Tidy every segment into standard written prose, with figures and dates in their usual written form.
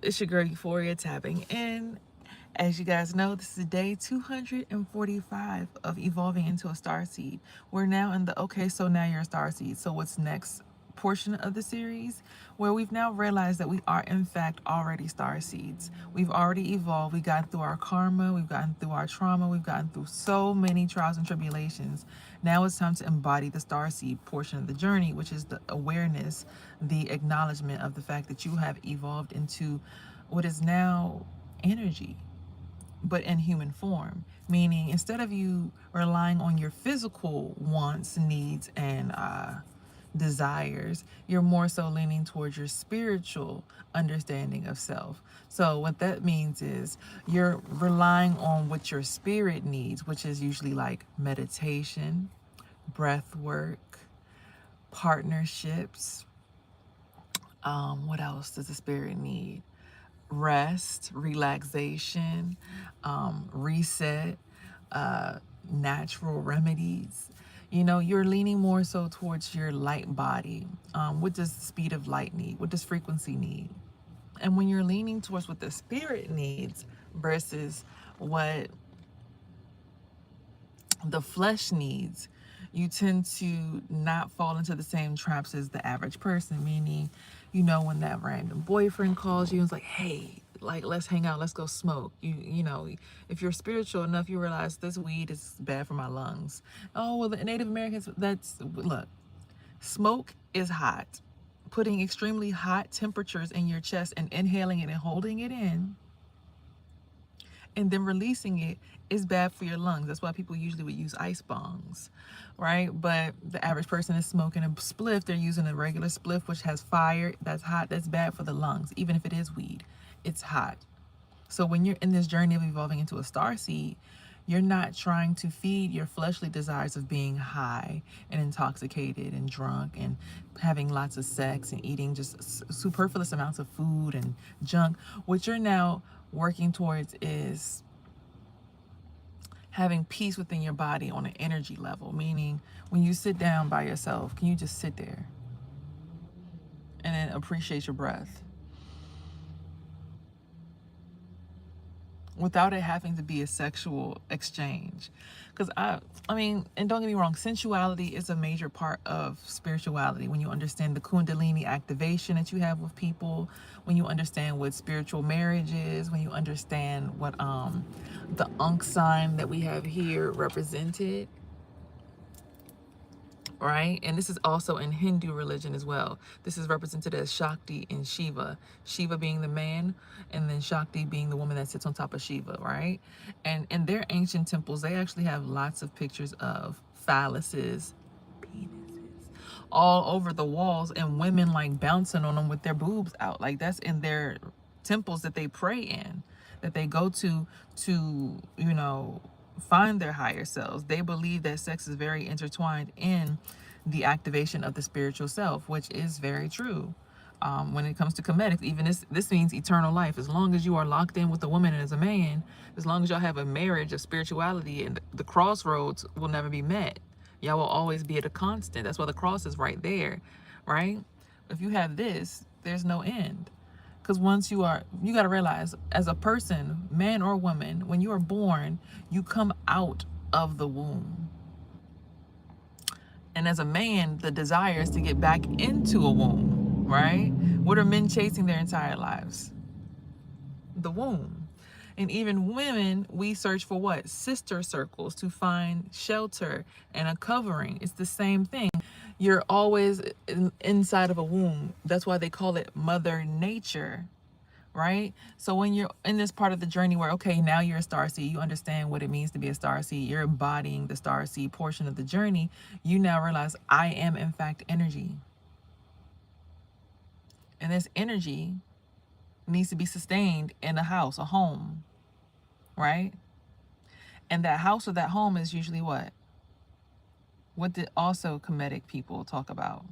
It's your girl Euphoria tapping in. As you guys know, this is day 245 of evolving into a star seed. We're now in the okay, so now you're a star seed. So what's next portion of the series where we've now realized that we are in fact already star seeds. We've already evolved. We've gotten through our karma, we've gotten through our trauma, we've gotten through so many trials and tribulations. Now it's time to embody the star seed portion of the journey, which is the awareness, the acknowledgement of the fact that you have evolved into what is now energy, but in human form. Meaning, instead of you relying on your physical wants, needs, and desires, you're more so leaning towards your spiritual understanding of self. So, what that means is you're relying on what your spirit needs, which is usually like meditation, breath work, partnerships. What else does the spirit need? Rest, relaxation, reset, natural remedies. You know, you're leaning more so towards your light body. What does the speed of light need? What does frequency need? And when you're leaning towards what the spirit needs versus what the flesh needs, you tend to not fall into the same traps as the average person. Meaning, you know, when that random boyfriend calls you and is like, hey, like, let's hang out, let's go smoke. You know, if you're spiritual enough, you realize this weed is bad for my lungs. Oh, well, the Native Americans, that's, look, smoke is hot. Putting extremely hot temperatures in your chest and inhaling it and holding it in and then releasing it is bad for your lungs. That's why people usually would use ice bongs, right? But the average person is smoking a spliff. They're using a regular spliff, which has fire, that's hot, that's bad for the lungs. Even if it is weed, it's hot. So when you're in this journey of evolving into a star seed, you're not trying to feed your fleshly desires of being high and intoxicated and drunk and having lots of sex and eating just superfluous amounts of food and junk. What you're now working towards is having peace within your body on an energy level. Meaning, when you sit down by yourself, can you just sit there and then appreciate your breath without it having to be a sexual exchange? Because I mean, and don't get me wrong, sensuality is a major part of spirituality. When you understand the kundalini activation that you have with people, when you understand what spiritual marriage is, when you understand what the Ankh sign that we have here represented, right? And this is also in Hindu religion as well. This is represented as Shakti and Shiva. Shiva being the man, and then Shakti being the woman that sits on top of Shiva, right? And in their ancient temples, they actually have lots of pictures of phalluses, penises, all over the walls, and women like bouncing on them with their boobs out. Like, that's in their temples that they pray in, that they go to, you know, find their higher selves. They believe that sex is very intertwined in the activation of the spiritual self, which is very true. When it comes to comedics, even this means eternal life. As long as you are locked in with a woman and as a man, as long as y'all have a marriage of spirituality, and the crossroads will never be met. Y'all will always be at a constant. That's why the cross is right there, right? If you have this, there's no end. Because once you got to realize, as a person, man or woman, when you are born, you come out of the womb. And as a man, the desire is to get back into a womb, right? What are men chasing their entire lives? The womb. And even women, we search for what? Sister circles to find shelter and a covering. It's the same thing. You're always inside of a womb. That's why they call it Mother Nature, right? So when you're in this part of the journey where, okay, now you're a star seed, you understand what it means to be a star seed, you're embodying the star seed portion of the journey, you now realize I am, in fact, energy. And this energy needs to be sustained in a house, a home, right? And that house or that home is usually what? What did also Kemetic people talk about?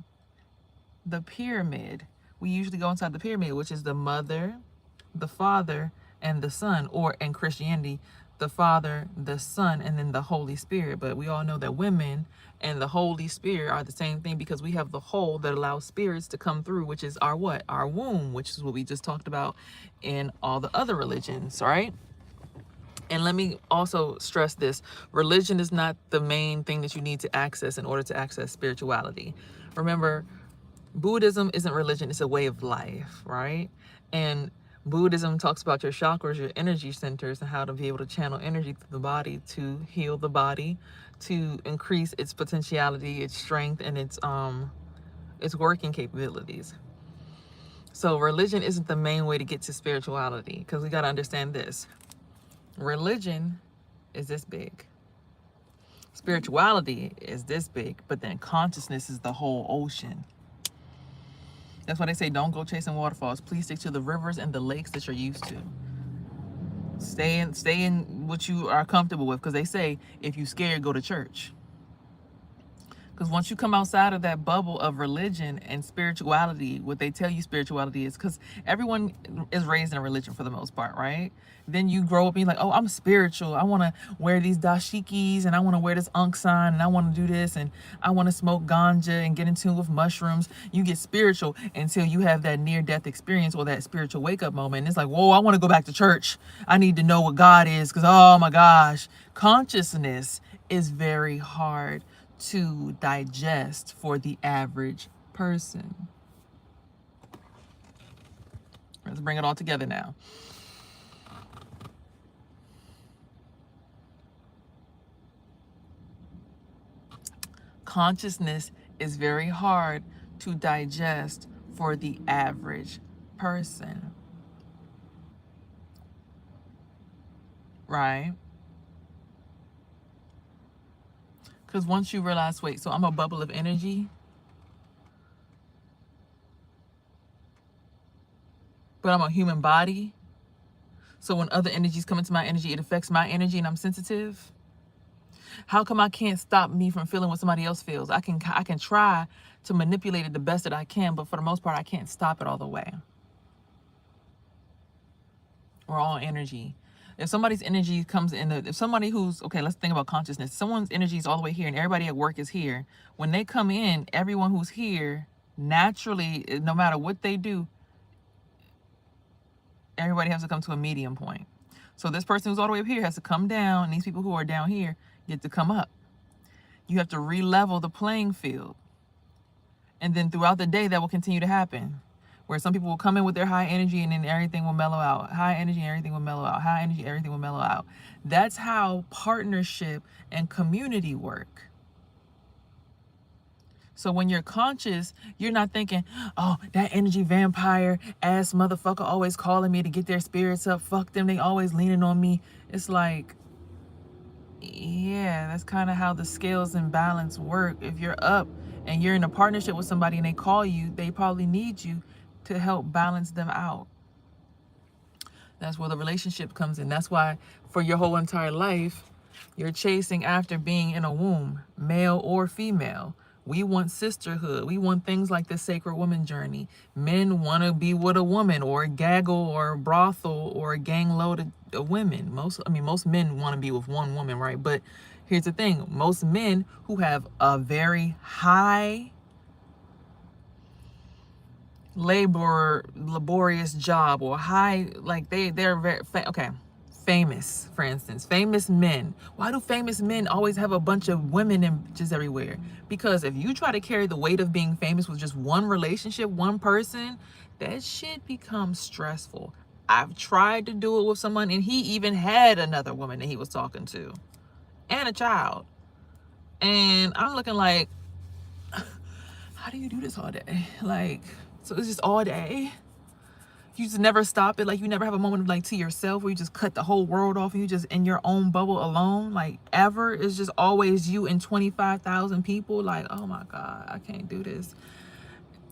The pyramid. We usually go inside the pyramid, which is the mother, the father, and the son, or in Christianity, the Father, the Son, and then the Holy Spirit. But we all know that women and the Holy Spirit are the same thing, because we have the hole that allows spirits to come through, which is our what? Our womb, which is what we just talked about in all the other religions, right? And let me also stress this: religion is not the main thing that you need to access in order to access spirituality. Remember, Buddhism isn't religion, it's a way of life, right? And Buddhism talks about your chakras, your energy centers, and how to be able to channel energy through the body to heal the body, to increase its potentiality, its strength, and its working capabilities. So religion isn't the main way to get to spirituality, because we got to understand this. Religion is this big. Spirituality is this big, but then consciousness is the whole ocean. That's why they say don't go chasing waterfalls. Please stick to the rivers and the lakes that you're used to. Stay in what you are comfortable with, because they say if you're scared, go to church. Because once you come outside of that bubble of religion and spirituality, what they tell you spirituality is, because everyone is raised in a religion for the most part, right? Then you grow up and you're like, oh, I'm spiritual. I want to wear these dashikis, and I want to wear this ankh sign, and I want to do this, and I want to smoke ganja and get in tune with mushrooms. You get spiritual until you have that near-death experience or that spiritual wake-up moment. And it's like, whoa, I want to go back to church. I need to know what God is, because, oh my gosh, consciousness is very hard to digest for the average person. Let's bring it all together now. Consciousness is very hard to digest for the average person. Right? Because once you realize, wait, so I'm a bubble of energy, but I'm a human body. So when other energies come into my energy, it affects my energy and I'm sensitive. How come I can't stop me from feeling what somebody else feels? I can try to manipulate it the best that I can, but for the most part, I can't stop it all the way. We're all energy. If somebody's energy comes in, if somebody who's, okay, let's think about consciousness. Someone's energy is all the way here and everybody at work is here. When they come in, everyone who's here, naturally, no matter what they do, everybody has to come to a medium point. So this person who's all the way up here has to come down, and these people who are down here get to come up. You have to re-level the playing field. And then throughout the day, that will continue to happen, where some people will come in with their high energy and then everything will mellow out. High energy and everything will mellow out. High energy, everything will mellow out. That's how partnership and community work. So when you're conscious, you're not thinking, oh, that energy vampire ass motherfucker always calling me to get their spirits up. Fuck them, they always leaning on me. It's like, yeah, that's kind of how the scales and balance work. If you're up and you're in a partnership with somebody and they call you, they probably need you to help balance them out. That's where the relationship comes in. That's why for your whole entire life, you're chasing after being in a womb, male or female. We want sisterhood. We want things like the sacred woman journey. Men want to be with a woman or a gaggle or a brothel or a gang load of women. Most men want to be with one woman, right? But here's the thing. Most men who have a very high laborious job or high, like they're very famous, for instance, famous men. Why do famous men always have a bunch of women and just everywhere? Because if you try to carry the weight of being famous with just one relationship, one person, that shit becomes stressful. I've tried to do it with someone and he even had another woman that he was talking to and a child, and I'm looking like, how do you do this all day? Like, so it's just all day. You just never stop it. Like, you never have a moment of like to yourself where you just cut the whole world off and you just in your own bubble alone. Like, ever. It's just always you and 25,000 people. Like, oh my God, I can't do this.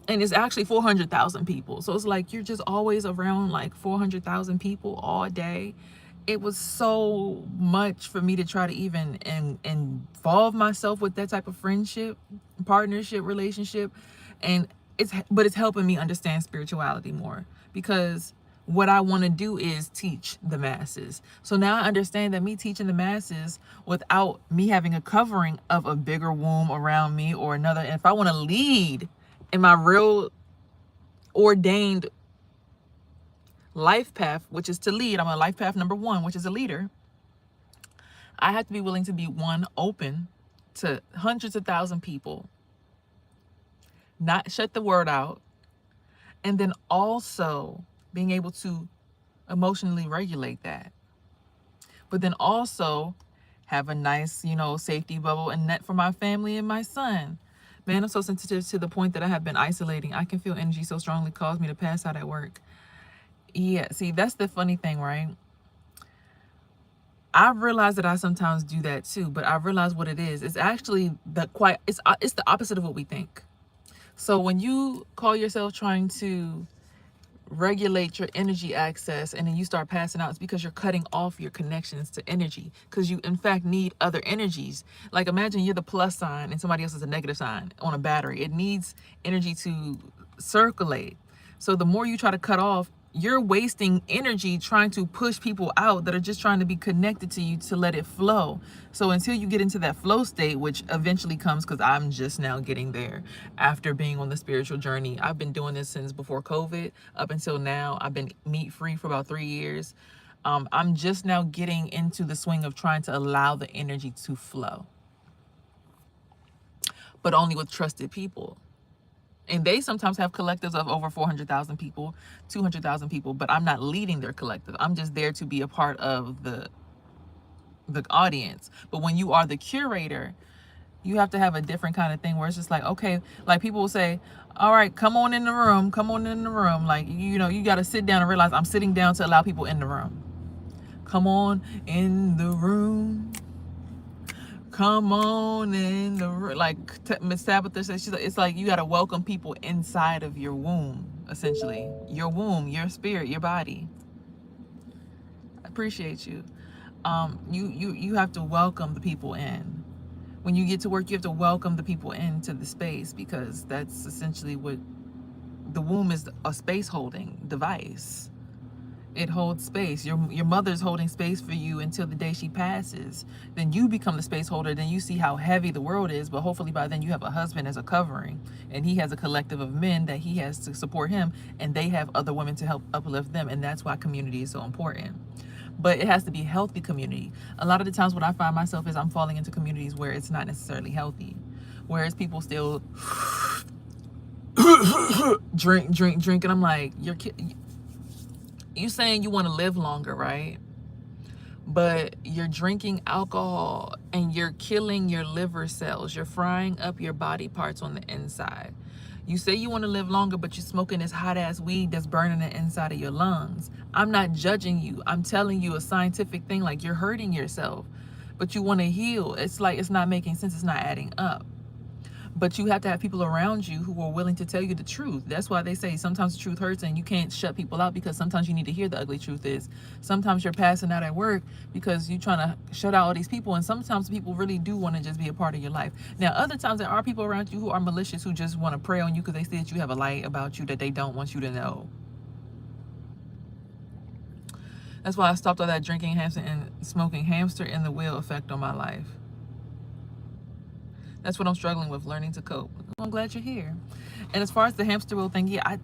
And it's actually 400,000 people. So it's like you're just always around like 400,000 people all day. It was so much for me to try to even involve myself with that type of friendship, partnership, relationship. And it's helping me understand spirituality more, because what I want to do is teach the masses. So now I understand that me teaching the masses without me having a covering of a bigger womb around me or another, and if I want to lead in my real ordained life path, which is to lead, I'm on life path number 1, which is a leader. I have to be willing to be, one, open to hundreds of thousand people, not shut the word out, and then also being able to emotionally regulate that. But then also have a nice, safety bubble and net for my family and my son. Man, I'm so sensitive to the point that I have been isolating. I can feel energy so strongly cause me to pass out at work. Yeah, see, that's the funny thing, right? I realize that I sometimes do that too, but I realize what it is. It's actually it's the opposite of what we think. So when you call yourself trying to regulate your energy access and then you start passing out, it's because you're cutting off your connections to energy, because you in fact need other energies. Like, imagine you're the plus sign and somebody else is a negative sign on a battery. It needs energy to circulate. So the more you try to cut off, you're wasting energy trying to push people out that are just trying to be connected to you to let it flow. So until you get into that flow state, which eventually comes, because I'm just now getting there after being on the spiritual journey. I've been doing this since before COVID up until now. I've been meat free for about 3 years. I'm just now getting into the swing of trying to allow the energy to flow, but only with trusted people. And they sometimes have collectives of over 400,000 people, 200,000 people, but I'm not leading their collective. I'm just there to be a part of the audience. But when you are the curator, you have to have a different kind of thing where it's just like, okay, like people will say, all right, come on in the room, come on in the room. Like, you got to sit down and realize I'm sitting down to allow people in the room. Come on in the room. Come on in the room. Like Miss Tabitha says, she's like, it's like you got to welcome people inside of your womb, essentially. Your womb, your spirit, your body. I appreciate you. You have to welcome the people in. When you get to work, you have to welcome the people into the space, because that's essentially what the womb is, a space holding device. It holds space. Your mother's holding space for you until the day she passes. Then you become the space holder. Then you see how heavy the world is, but hopefully by then you have a husband as a covering, and he has a collective of men that he has to support him, and they have other women to help uplift them, and that's why community is so important. But it has to be healthy community. A lot of the times what I find myself is I'm falling into communities where it's not necessarily healthy, whereas people still drink, and I'm like, you saying you want to live longer, right? But you're drinking alcohol and you're killing your liver cells. You're frying up your body parts on the inside. You say you want to live longer, but you're smoking this hot ass weed that's burning the inside of your lungs. I'm not judging you. I'm telling you a scientific thing, like you're hurting yourself, but you want to heal. It's like it's not making sense. It's not adding up. But you have to have people around you who are willing to tell you the truth. That's why they say sometimes the truth hurts, and you can't shut people out, because sometimes you need to hear the ugly truth is. Sometimes you're passing out at work because you're trying to shut out all these people, and sometimes people really do want to just be a part of your life. Now, other times there are people around you who are malicious, who just want to prey on you because they see that you have a light about you that they don't want you to know. That's why I stopped all that drinking, hamster, and smoking. Hamster in the wheel effect on my life. That's what I'm struggling with, learning to cope. I'm glad you're here. And as far as the hamster wheel thing, yeah,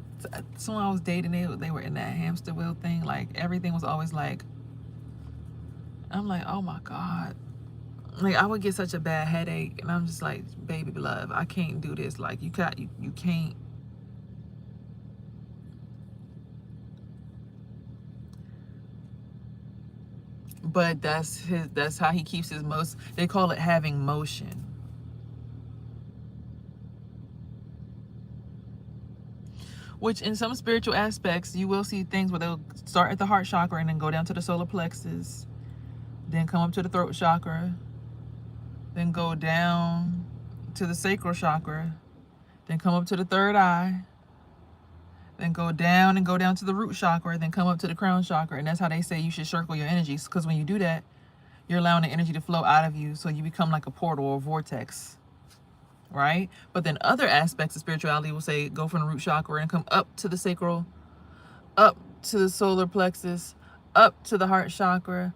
someone I was dating, they were in that hamster wheel thing. Like, everything was always like, I'm like, oh my God. Like, I would get such a bad headache, and I'm just like, baby love, I can't do this. Like, you can't. But that's how he keeps his most, they call it having motion. Which in some spiritual aspects, you will see things where they'll start at the heart chakra and then go down to the solar plexus, then come up to the throat chakra, then go down to the sacral chakra, then come up to the third eye, then go down to the root chakra, then come up to the crown chakra. And that's how they say you should circle your energies, because when you do that, you're allowing the energy to flow out of you, so you become like a portal or a vortex. Right? But then other aspects of spirituality will say go from the root chakra and come up to the sacral, up to the solar plexus, up to the heart chakra,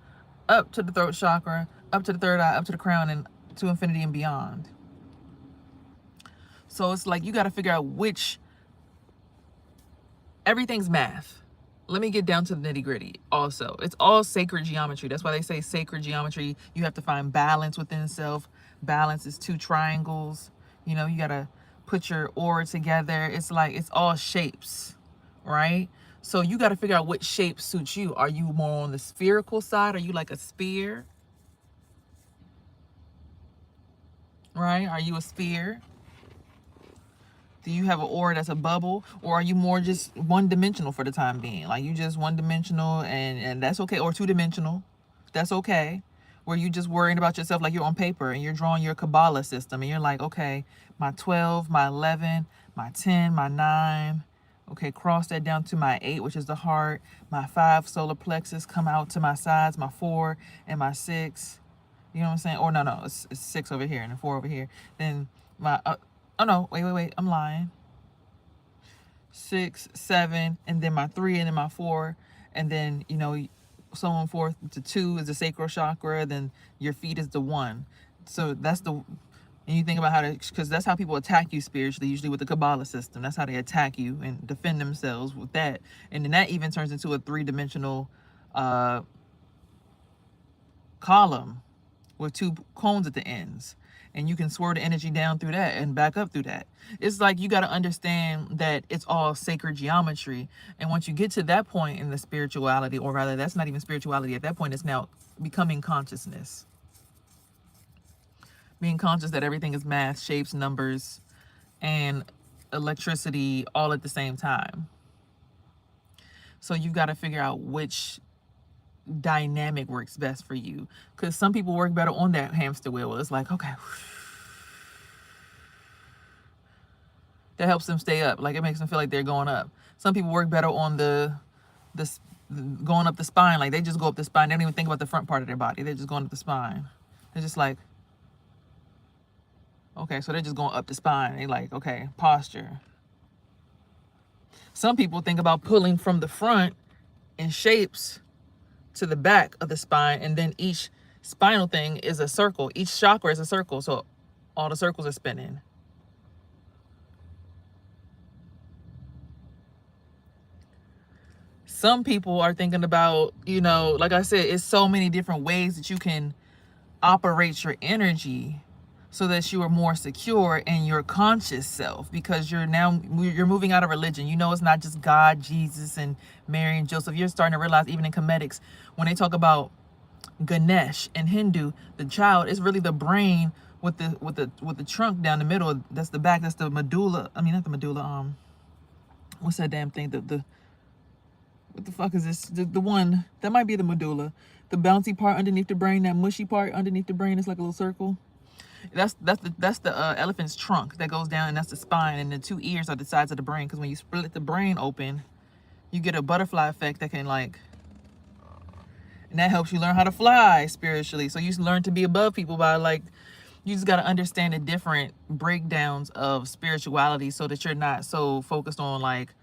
up to the throat chakra, up to the third eye, up to the crown, and to infinity and beyond. So it's like you got to figure out which, everything's math. Let me get down to the nitty gritty. Also, it's all sacred geometry. That's why they say sacred geometry. You have to find balance within self. Balance is two triangles. You know, you got to put your aura together. It's like, it's all shapes, right? So you got to figure out which shape suits you. Are you more on the spherical side? Are you like a spear? Right? Are you a spear? Do you have an aura that's a bubble, or are you more just one-dimensional for the time being? Like you just one-dimensional, and that's okay, or two-dimensional, that's okay, where you just worrying about yourself like you're on paper and you're drawing your Kabbalah system, and you're like, okay, my 12, my 11, my 10, my 9, okay, cross that down to my 8, which is the heart, my 5 solar plexus, come out to my sides, my 4 and my 6, you know what I'm saying? Or no, it's 6 over here and the 4 over here. Then my oh no, wait, I'm lying. 6, 7, and then my 3, and then my 4, and then, you know, so on forth. The 2 is the sacral chakra, then your feet is the 1. So that's the, and you think about how to, because that's how people attack you spiritually, usually with the Kabbalah system. That's how they attack you and defend themselves with that. And then that even turns into a 3-dimensional column with 2 cones at the ends. And you can swirl the energy down through that and back up through that. It's like you got to understand that it's all sacred geometry. And once you get to that point in the spirituality, or rather, that's not even spirituality. At that point, it's now becoming consciousness. Being conscious that everything is math, shapes, numbers, and electricity all at the same time. So you've got to figure out which dynamic works best for you, because some people work better on that hamster wheel. It's like, okay, that helps them stay up, like it makes them feel like they're going up. Some people work better on the going up the spine, like they just go up the spine. They don't even think about the front part of their body. They're just going up the spine. They're just like, okay, so they're just going up the spine. They like, okay, posture. Some people think about pulling from the front in shapes to the back of the spine, and then each spinal thing is a circle. Each chakra is a circle, so all the circles are spinning. Some people are thinking about, you know, like I said, it's so many different ways that you can operate your energy so that you are more secure in your conscious self, because you're moving out of religion. You know, it's not just God, Jesus, and Mary and Joseph. You're starting to realize, even in Comedics, when they talk about Ganesh in Hindu, the child is really the brain with the trunk down the middle. That's the back. That's the medulla. I mean, not the medulla. What's that damn thing? What the fuck is this? The one that might be the medulla. The bouncy part underneath the brain. That mushy part underneath the brain is like a little circle. That's the elephant's trunk that goes down, and that's the spine, and the 2 ears are the sides of the brain. Because when you split the brain open, you get a butterfly effect that can like, and that helps you learn how to fly spiritually. So you learn to be above people by like, you just got to understand the different breakdowns of spirituality so that you're not so focused on like,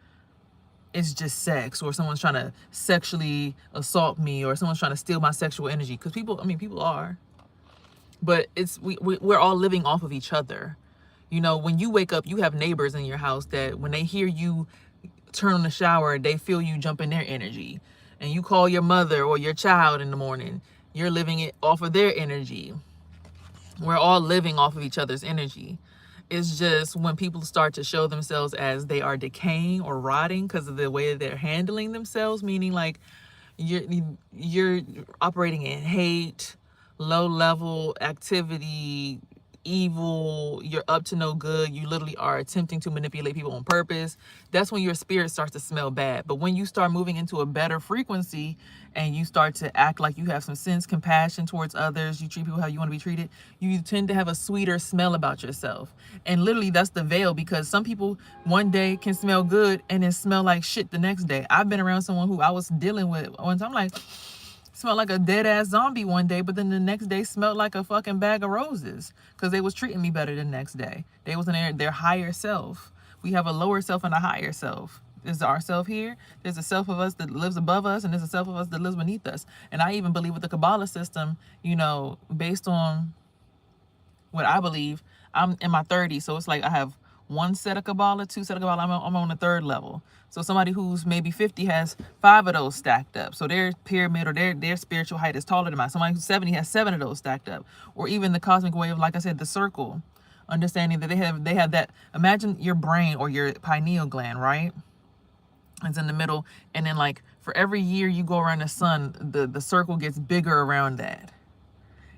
it's just sex, or someone's trying to sexually assault me, or someone's trying to steal my sexual energy. Because people are. But it's we're all living off of each other. You know, when you wake up, you have neighbors in your house that when they hear you turn on the shower, they feel you jump in their energy. And you call your mother or your child in the morning, you're living it off of their energy. We're all living off of each other's energy. It's just when people start to show themselves as they are decaying or rotting because of the way they're handling themselves, meaning like you're operating in hate, low level activity, evil, you're up to no good, you literally are attempting to manipulate people on purpose, that's when your spirit starts to smell bad. But when you start moving into a better frequency and you start to act like you have some sense, compassion towards others, you treat people how you want to be treated, you tend to have a sweeter smell about yourself. And literally that's the veil, because some people one day can smell good and then smell like shit the next day. I've been around someone who I was dealing with once, I'm like, smelled like a dead ass zombie one day, but then the next day smelled like a fucking bag of roses because they was treating me better the next day. They was in their higher self. We have a lower self and a higher self. There's our self here. There's a self of us that lives above us, and there's a self of us that lives beneath us. And I even believe with the Kabbalah system, you know, based on what I believe, I'm in my 30s, so it's like I have one set of Kabbalah, two set of Kabbalah. I'm on the third level. So somebody who's maybe 50 has 5 of those stacked up. So their pyramid or their spiritual height is taller than mine. Somebody who's 70 has 7 of those stacked up. Or even the cosmic way of, like I said, the circle. Understanding that they have that. Imagine your brain or your pineal gland, right? It's in the middle, and then like for every year you go around the sun, the circle gets bigger around that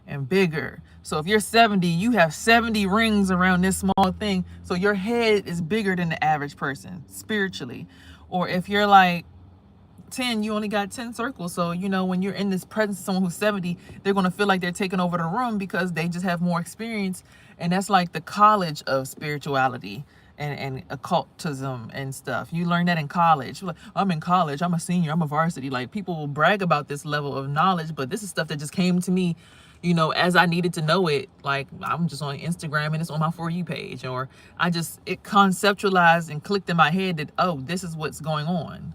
and bigger. So if you're 70, you have 70 rings around this small thing. So your head is bigger than the average person spiritually. Or if you're like 10, you only got 10 circles. So, you know, when you're in this presence of someone who's 70, they're going to feel like they're taking over the room because they just have more experience. And that's like the college of spirituality and occultism and stuff. You learn that in college. You're like, I'm in college, I'm a senior, I'm a varsity. Like, people will brag about this level of knowledge, but this is stuff that just came to me, you know, as I needed to know it. Like, I'm just on Instagram and it's on my For You page, or it conceptualized and clicked in my head that, oh, this is what's going on.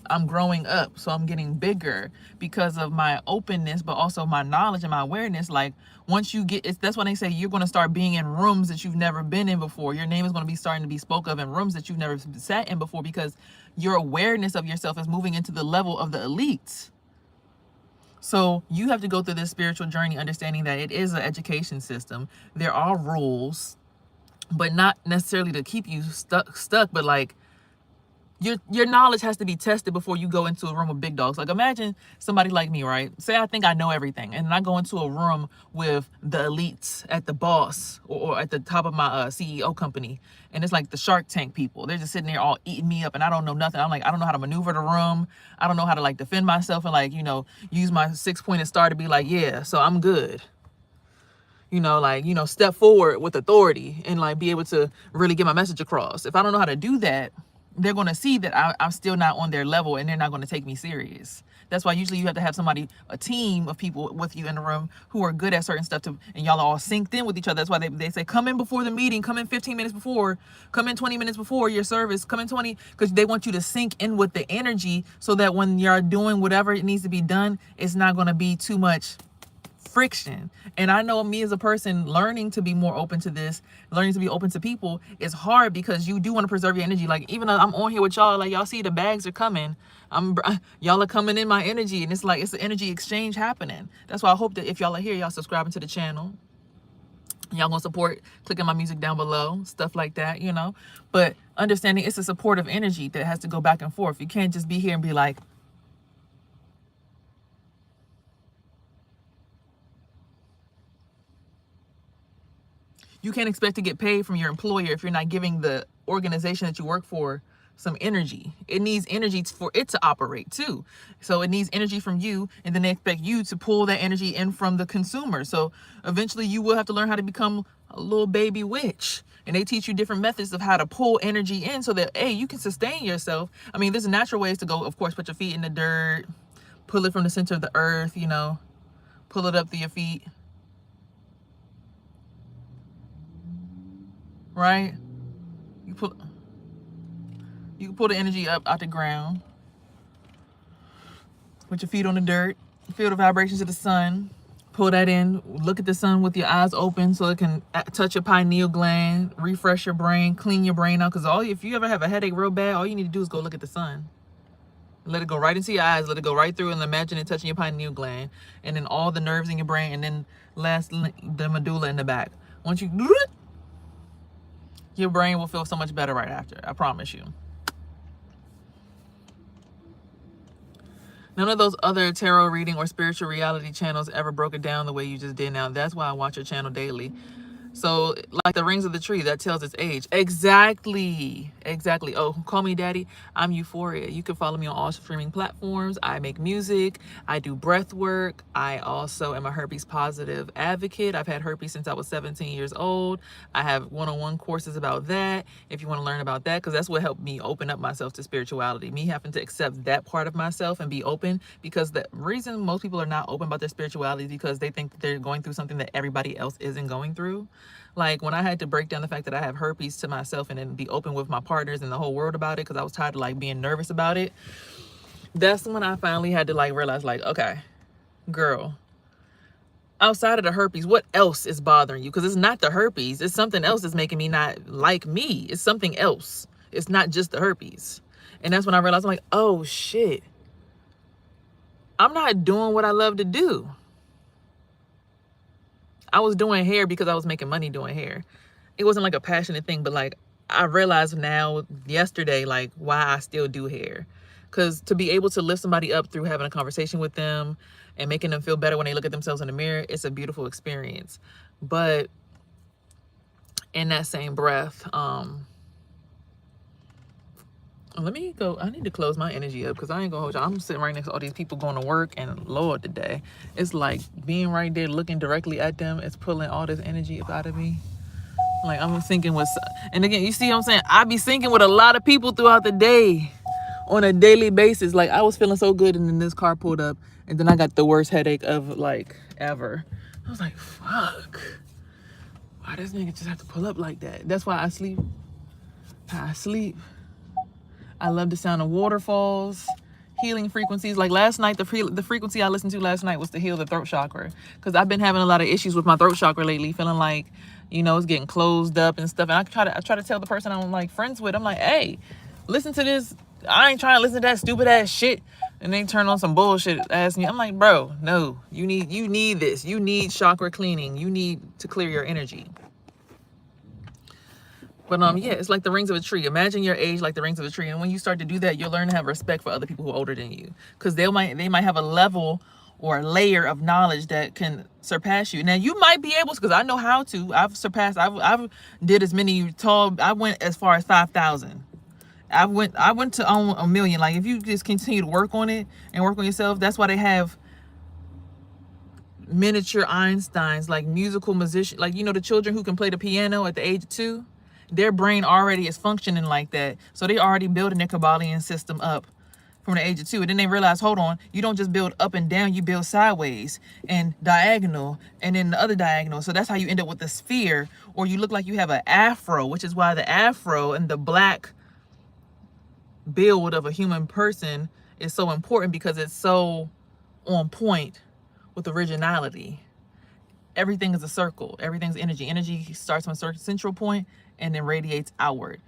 I'm growing up, so I'm getting bigger because of my openness, but also my knowledge and my awareness. Like, once you get, that's when they say you're going to start being in rooms that you've never been in before. Your name is going to be starting to be spoke of in rooms that you've never sat in before, because your awareness of yourself is moving into the level of the elites. So you have to go through this spiritual journey, understanding that it is an education system. There are rules, but not necessarily to keep you stuck, but like, your knowledge has to be tested before you go into a room with big dogs. Like, imagine somebody like me, right? Say I think I know everything, and I go into a room with the elites at the boss or at the top of my CEO company, and it's like the Shark Tank people. They're just sitting there all eating me up, and I don't know nothing. I'm like, I don't know how to maneuver the room. I don't know how to like defend myself and like, you know, use my 6-pointed star to be like, yeah, so I'm good. You know, like, you know, step forward with authority and like be able to really get my message across. If I don't know how to do that, they're going to see that I'm still not on their level, and they're not going to take me serious. That's why usually you have to have somebody, a team of people with you in the room who are good at certain stuff, and y'all are all synced in with each other. That's why they say, come in before the meeting, come in 15 minutes before, come in 20 minutes before your service, come in 20, because they want you to sync in with the energy so that when you're doing whatever it needs to be done, it's not going to be too much friction. And I know me as a person learning to be more open to this, learning to be open to people is hard, because you do want to preserve your energy. Like, even though I'm on here with y'all, like, y'all see the bags are coming, y'all are coming in my energy, and it's like it's an energy exchange happening. That's why I hope that if y'all are here, y'all subscribing to the channel, y'all gonna support clicking my music down below, stuff like that, you know. But understanding it's a supportive energy that has to go back and forth. You can't just be here and be like, you can't expect to get paid from your employer if you're not giving the organization that you work for some energy. It needs energy for it to operate too. So it needs energy from you, and then they expect you to pull that energy in from the consumer. So eventually you will have to learn how to become a little baby witch. And they teach you different methods of how to pull energy in so that, hey, you can sustain yourself. I mean, there's natural ways to go. Of course, put your feet in the dirt, pull it from the center of the earth, you know, pull it up through your feet. Right? You can pull the energy up out the ground. Put your feet on the dirt. Feel the vibrations of the sun. Pull that in. Look at the sun with your eyes open so it can touch your pineal gland, refresh your brain, clean your brain out. Because if you ever have a headache real bad, all you need to do is go look at the sun. Let it go right into your eyes. Let it go right through, and imagine it touching your pineal gland, and then all the nerves in your brain, and then lastly the medulla in the back. Once you, your brain will feel so much better right after. I promise you. None of those other tarot reading or spiritual reality channels ever broke it down the way you just did now. That's why I watch your channel daily. So, like the rings of the tree, that tells its age. Exactly. Oh, call me daddy. I'm Euphoria. You can follow me on all streaming platforms. I make music. I do breath work. I also am a herpes positive advocate. I've had herpes since I was 17 years old. I have one-on-one courses about that, if you want to learn about that, because that's what helped me open up myself to spirituality. Me having to accept that part of myself and be open, because the reason most people are not open about their spirituality is because they think that they're going through something that everybody else isn't going through. Like when I had to break down the fact that I have herpes to myself and then be open with my partners and the whole world about it, because I was tired of like being nervous about it. That's when I finally had to like realize, like, okay, girl, outside of the herpes, what else is bothering you? Because it's not the herpes. It's something else that's making me not like me. It's something else. It's not just the herpes. And that's when I realized, I'm like, oh shit, I'm not doing what I love to do. I was doing hair because I was making money doing hair. It wasn't like a passionate thing, but like I realized now yesterday, like why I still do hair. Because to be able to lift somebody up through having a conversation with them and making them feel better when they look at themselves in the mirror, it's a beautiful experience. But in that same breath, let me go. I need to close my energy up because I ain't gonna hold you. I'm sitting right next to all these people going to work, and Lord, today it's like being right there looking directly at them. It's pulling all this energy up out of me. Like I'm thinking with, and again, you see what I'm saying? I be syncing with a lot of people throughout the day on a daily basis. Like I was feeling so good, and then this car pulled up, and then I got the worst headache of like ever. I was like, fuck. Why does nigga just have to pull up like that? That's why I sleep. I sleep. I love the sound of waterfalls, healing frequencies. Like last night, the frequency I listened to last night was to heal the throat chakra. Because I've been having a lot of issues with my throat chakra lately, feeling like, you know, it's getting closed up and stuff. And I try to tell the person I'm like friends with, I'm like, hey, listen to this. I ain't trying to listen to that stupid ass shit. And they turn on some bullshit ass me. I'm like, bro, no, you need this. You need chakra cleaning. You need to clear your energy. But yeah, it's like the rings of a tree. Imagine your age like the rings of a tree, and when you start to do that, you'll learn to have respect for other people who are older than you, because they might have a level or a layer of knowledge that can surpass you. Now you might be able to, because I know how to. I've did as many tall. I went as far as 5,000. I went to a million. Like if you just continue to work on it and work on yourself, that's why they have miniature Einsteins, like musical musician, like you know the children who can play the piano at the age of 2. Their brain already is functioning like that. So they already building their Kabbalion system up from the age of 2. And then they realize, hold on, you don't just build up and down, you build sideways and diagonal and then the other diagonal. So that's how you end up with the sphere, or you look like you have an afro, which is why the afro and the black build of a human person is so important, because it's so on point with originality. Everything is a circle. Everything's energy. Energy starts from a central point and then radiates outward.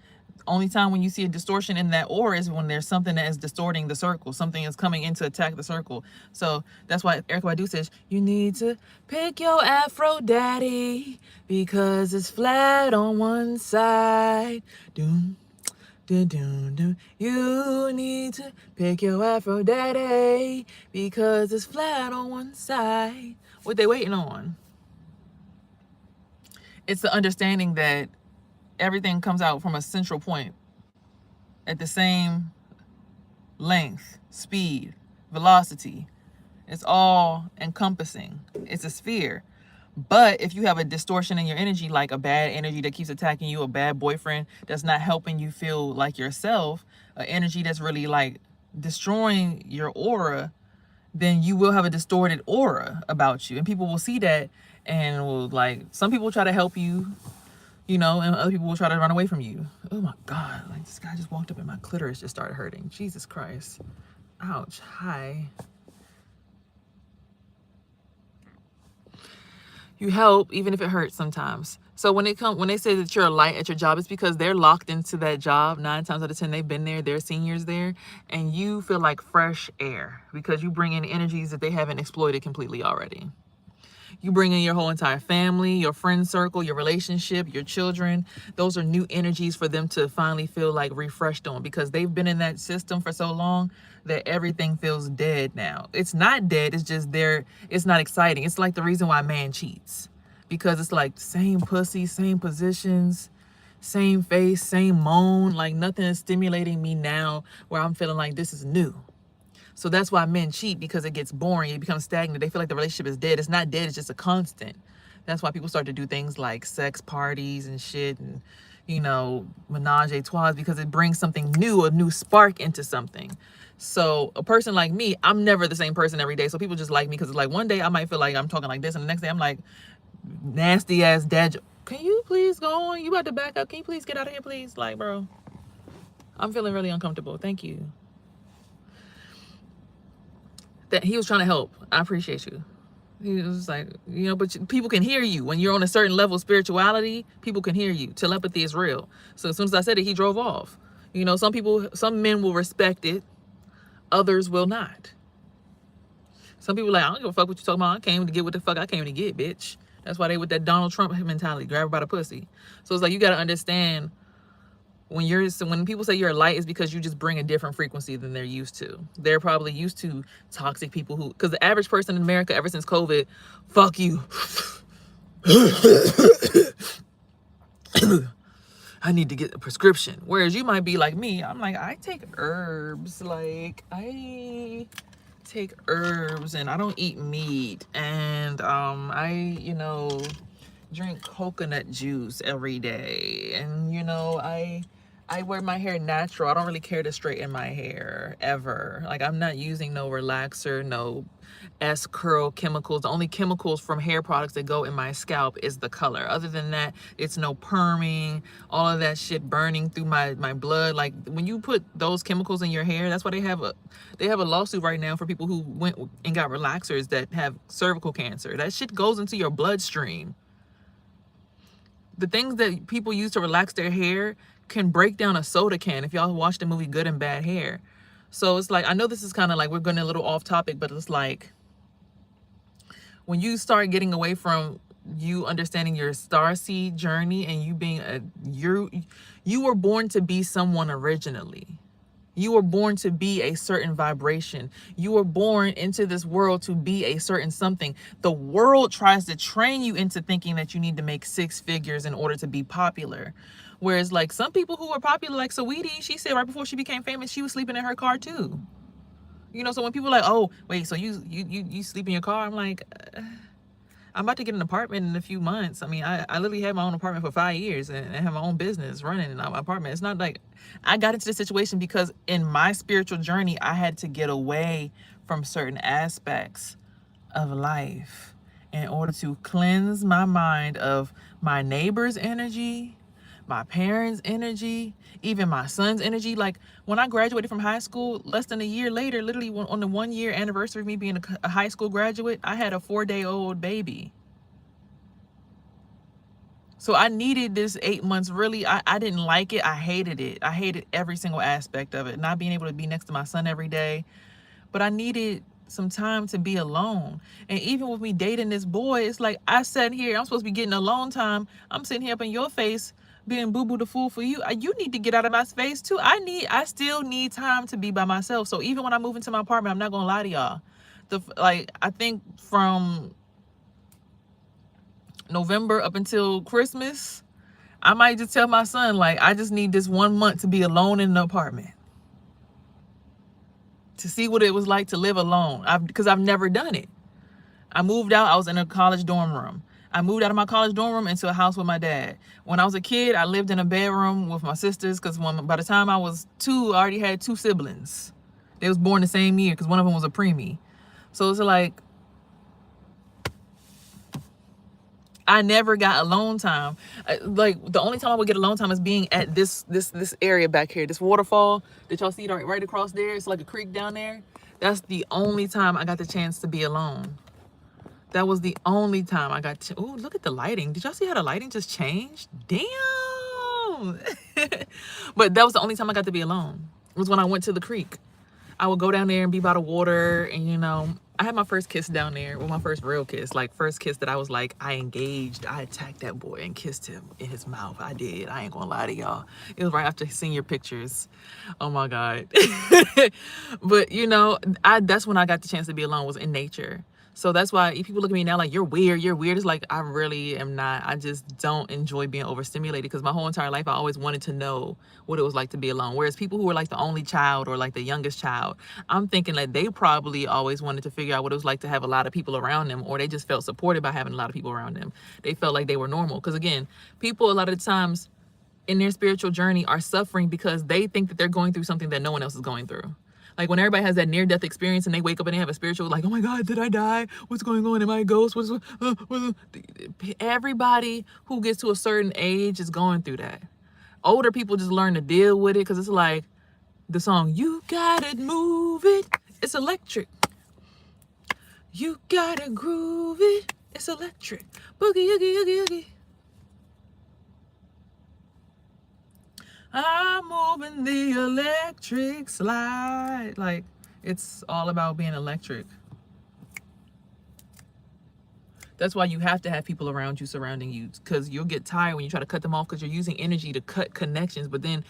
Only time when you see a distortion in that aura is when there's something that is distorting the circle. Something is coming in to attack the circle. So that's why Erykah Badu says, you need to pick your Aphrodite because it's flat on one side. Doom, doom, doom, doom. You need to pick your Aphrodite because it's flat on one side. What they waiting on? It's the understanding that everything comes out from a central point at the same length, speed, velocity. It's all encompassing. It's a sphere. But if you have a distortion in your energy, like a bad energy that keeps attacking you, a bad boyfriend that's not helping you feel like yourself, an energy that's really like destroying your aura, then you will have a distorted aura about you. And people will see that and will like, some people will try to help you, you know, and other people will try to run away from you. Oh my God, like this guy just walked up and my clitoris just started hurting. Jesus Christ. Ouch. Hi. You help even if it hurts sometimes. So when they say that you're a light at your job, it's because they're locked into that job. 9 times out of 10, they've been there. They're seniors there, and you feel like fresh air because you bring in energies that they haven't exploited completely already. You bring in your whole entire family, your friend circle, your relationship, your children. Those are new energies for them to finally feel like refreshed on, because they've been in that system for so long that everything feels dead now. It's not dead. It's just it's not exciting. It's like the reason why a man cheats, because it's like same pussy, same positions, same face, same moan. Like nothing is stimulating me now where I'm feeling like this is new. So that's why men cheat, because it gets boring. It becomes stagnant. They feel like the relationship is dead. It's not dead. It's just a constant. That's why people start to do things like sex parties and shit and, you know, menage a trois, because it brings something new, a new spark into something. So a person like me, I'm never the same person every day. So people just like me because it's like one day I might feel like I'm talking like this, and the next day I'm like nasty ass dad. Can you please go on? You about to back up? Can you please get out of here, please? Like, bro, I'm feeling really uncomfortable. Thank you. That he was trying to help. I appreciate you. He was like, you know, but people can hear you when you're on a certain level of spirituality. People can hear you. Telepathy is real. So as soon as I said it, he drove off. You know, some men will respect it, others will not. Some people are like, I don't give a fuck what you talking about. I came to get what the fuck I came to get, bitch. That's why they with that Donald Trump mentality, grab her by the pussy. So it's like, you got to understand, when people say you're a light, is because you just bring a different frequency than they're used to. They're probably used to toxic people who, because the average person in America ever since COVID, fuck you. I need to get a prescription. Whereas you might be like me. I'm like, I take herbs. Like, I take herbs and I don't eat meat. And I, you know, drink coconut juice every day. And, you know, I wear my hair natural. I don't really care to straighten my hair ever. Like, I'm not using no relaxer, no S-curl chemicals. The only chemicals from hair products that go in my scalp is the color. Other than that, it's no perming, all of that shit burning through my blood. Like, when you put those chemicals in your hair, that's why they have a lawsuit right now for people who went and got relaxers that have cervical cancer. That shit goes into your bloodstream. The things that people use to relax their hair can break down a soda can, if y'all watch the movie Good and Bad Hair. So it's like, I know this is kind of like, we're going a little off topic, but it's like, when you start getting away from you understanding your starseed journey and you being you were born to be someone originally. You were born to be a certain vibration. You were born into this world to be a certain something. The world tries to train you into thinking that you need to make 6 figures in order to be popular. Whereas, like, some people who are popular, like Saweetie, she said right before she became famous, she was sleeping in her car too. You know, so when people are like, oh, wait, so you sleep in your car? I'm like, I'm about to get an apartment in a few months. I mean, I literally had my own apartment for 5 years and have my own business running in my apartment. It's not like I got into this situation because in my spiritual journey, I had to get away from certain aspects of life in order to cleanse my mind of my neighbor's energy, my parents' energy, even my son's energy. Like, when I graduated from high school, less than a year later, literally on the 1-year anniversary of me being a high school graduate, I had a 4-day-old baby. So I needed this 8 months. Really, I didn't like it. I hated it. I hated every single aspect of it. Not being able to be next to my son every day. But I needed some time to be alone. And even with me dating this boy, it's like, I sat here, I'm supposed to be getting alone time. I'm sitting here up in your face being boo-boo the fool for you. You need to get out of my space too. I still need time to be by myself. So even when I move into my apartment, I'm not gonna lie to y'all, I think from November up until Christmas, I might just tell my son, like, I just need this 1 month to be alone in the apartment, to see what it was like to live alone. Because I've never done it. I moved out, I was in a college dorm room. I moved out of my college dorm room into a house with my dad. When I was a kid, I lived in a bedroom with my sisters, because by the time I was 2, I already had 2 siblings. They was born the same year because one of them was a preemie. So it's like, I never got alone time. Like, the only time I would get alone time is being at this area back here, this waterfall that y'all see right across there. It's like a creek down there. That's the only time I got the chance to be alone. That was the only time I got to. Oh, look at the lighting. Did y'all see how the lighting just changed? Damn. But that was the only time I got to be alone. It was when I went to the creek. I would go down there and be by the water. And, you know, I had my first kiss down there. Well, my first real kiss. Like, first kiss that I was like, I engaged. I attacked that boy and kissed him in his mouth. I did. I ain't gonna lie to y'all. It was right after seeing your pictures. Oh, my God. But, you know, that's when I got the chance to be alone, was in nature. So that's why if people look at me now like, you're weird, it's like, I really am not. I just don't enjoy being overstimulated, because my whole entire life I always wanted to know what it was like to be alone. Whereas people who are like the only child or like the youngest child, I'm thinking that they probably always wanted to figure out what it was like to have a lot of people around them, or they just felt supported by having a lot of people around them. They felt like they were normal. Because again, people a lot of the times in their spiritual journey are suffering because they think that they're going through something that no one else is going through. Like when everybody has that near-death experience and they wake up and they have a spiritual, like, oh my God, did I die? What's going on? Am I a ghost? Everybody who gets to a certain age is going through that. Older people just learn to deal with it because it's like the song, you gotta move it, it's electric. You gotta groove it, it's electric. Boogie, oogie, oogie, oogie. I'm moving the electric slide. Like, it's all about being electric. That's why you have to have people around you, surrounding you, because you'll get tired when you try to cut them off because you're using energy to cut connections. But then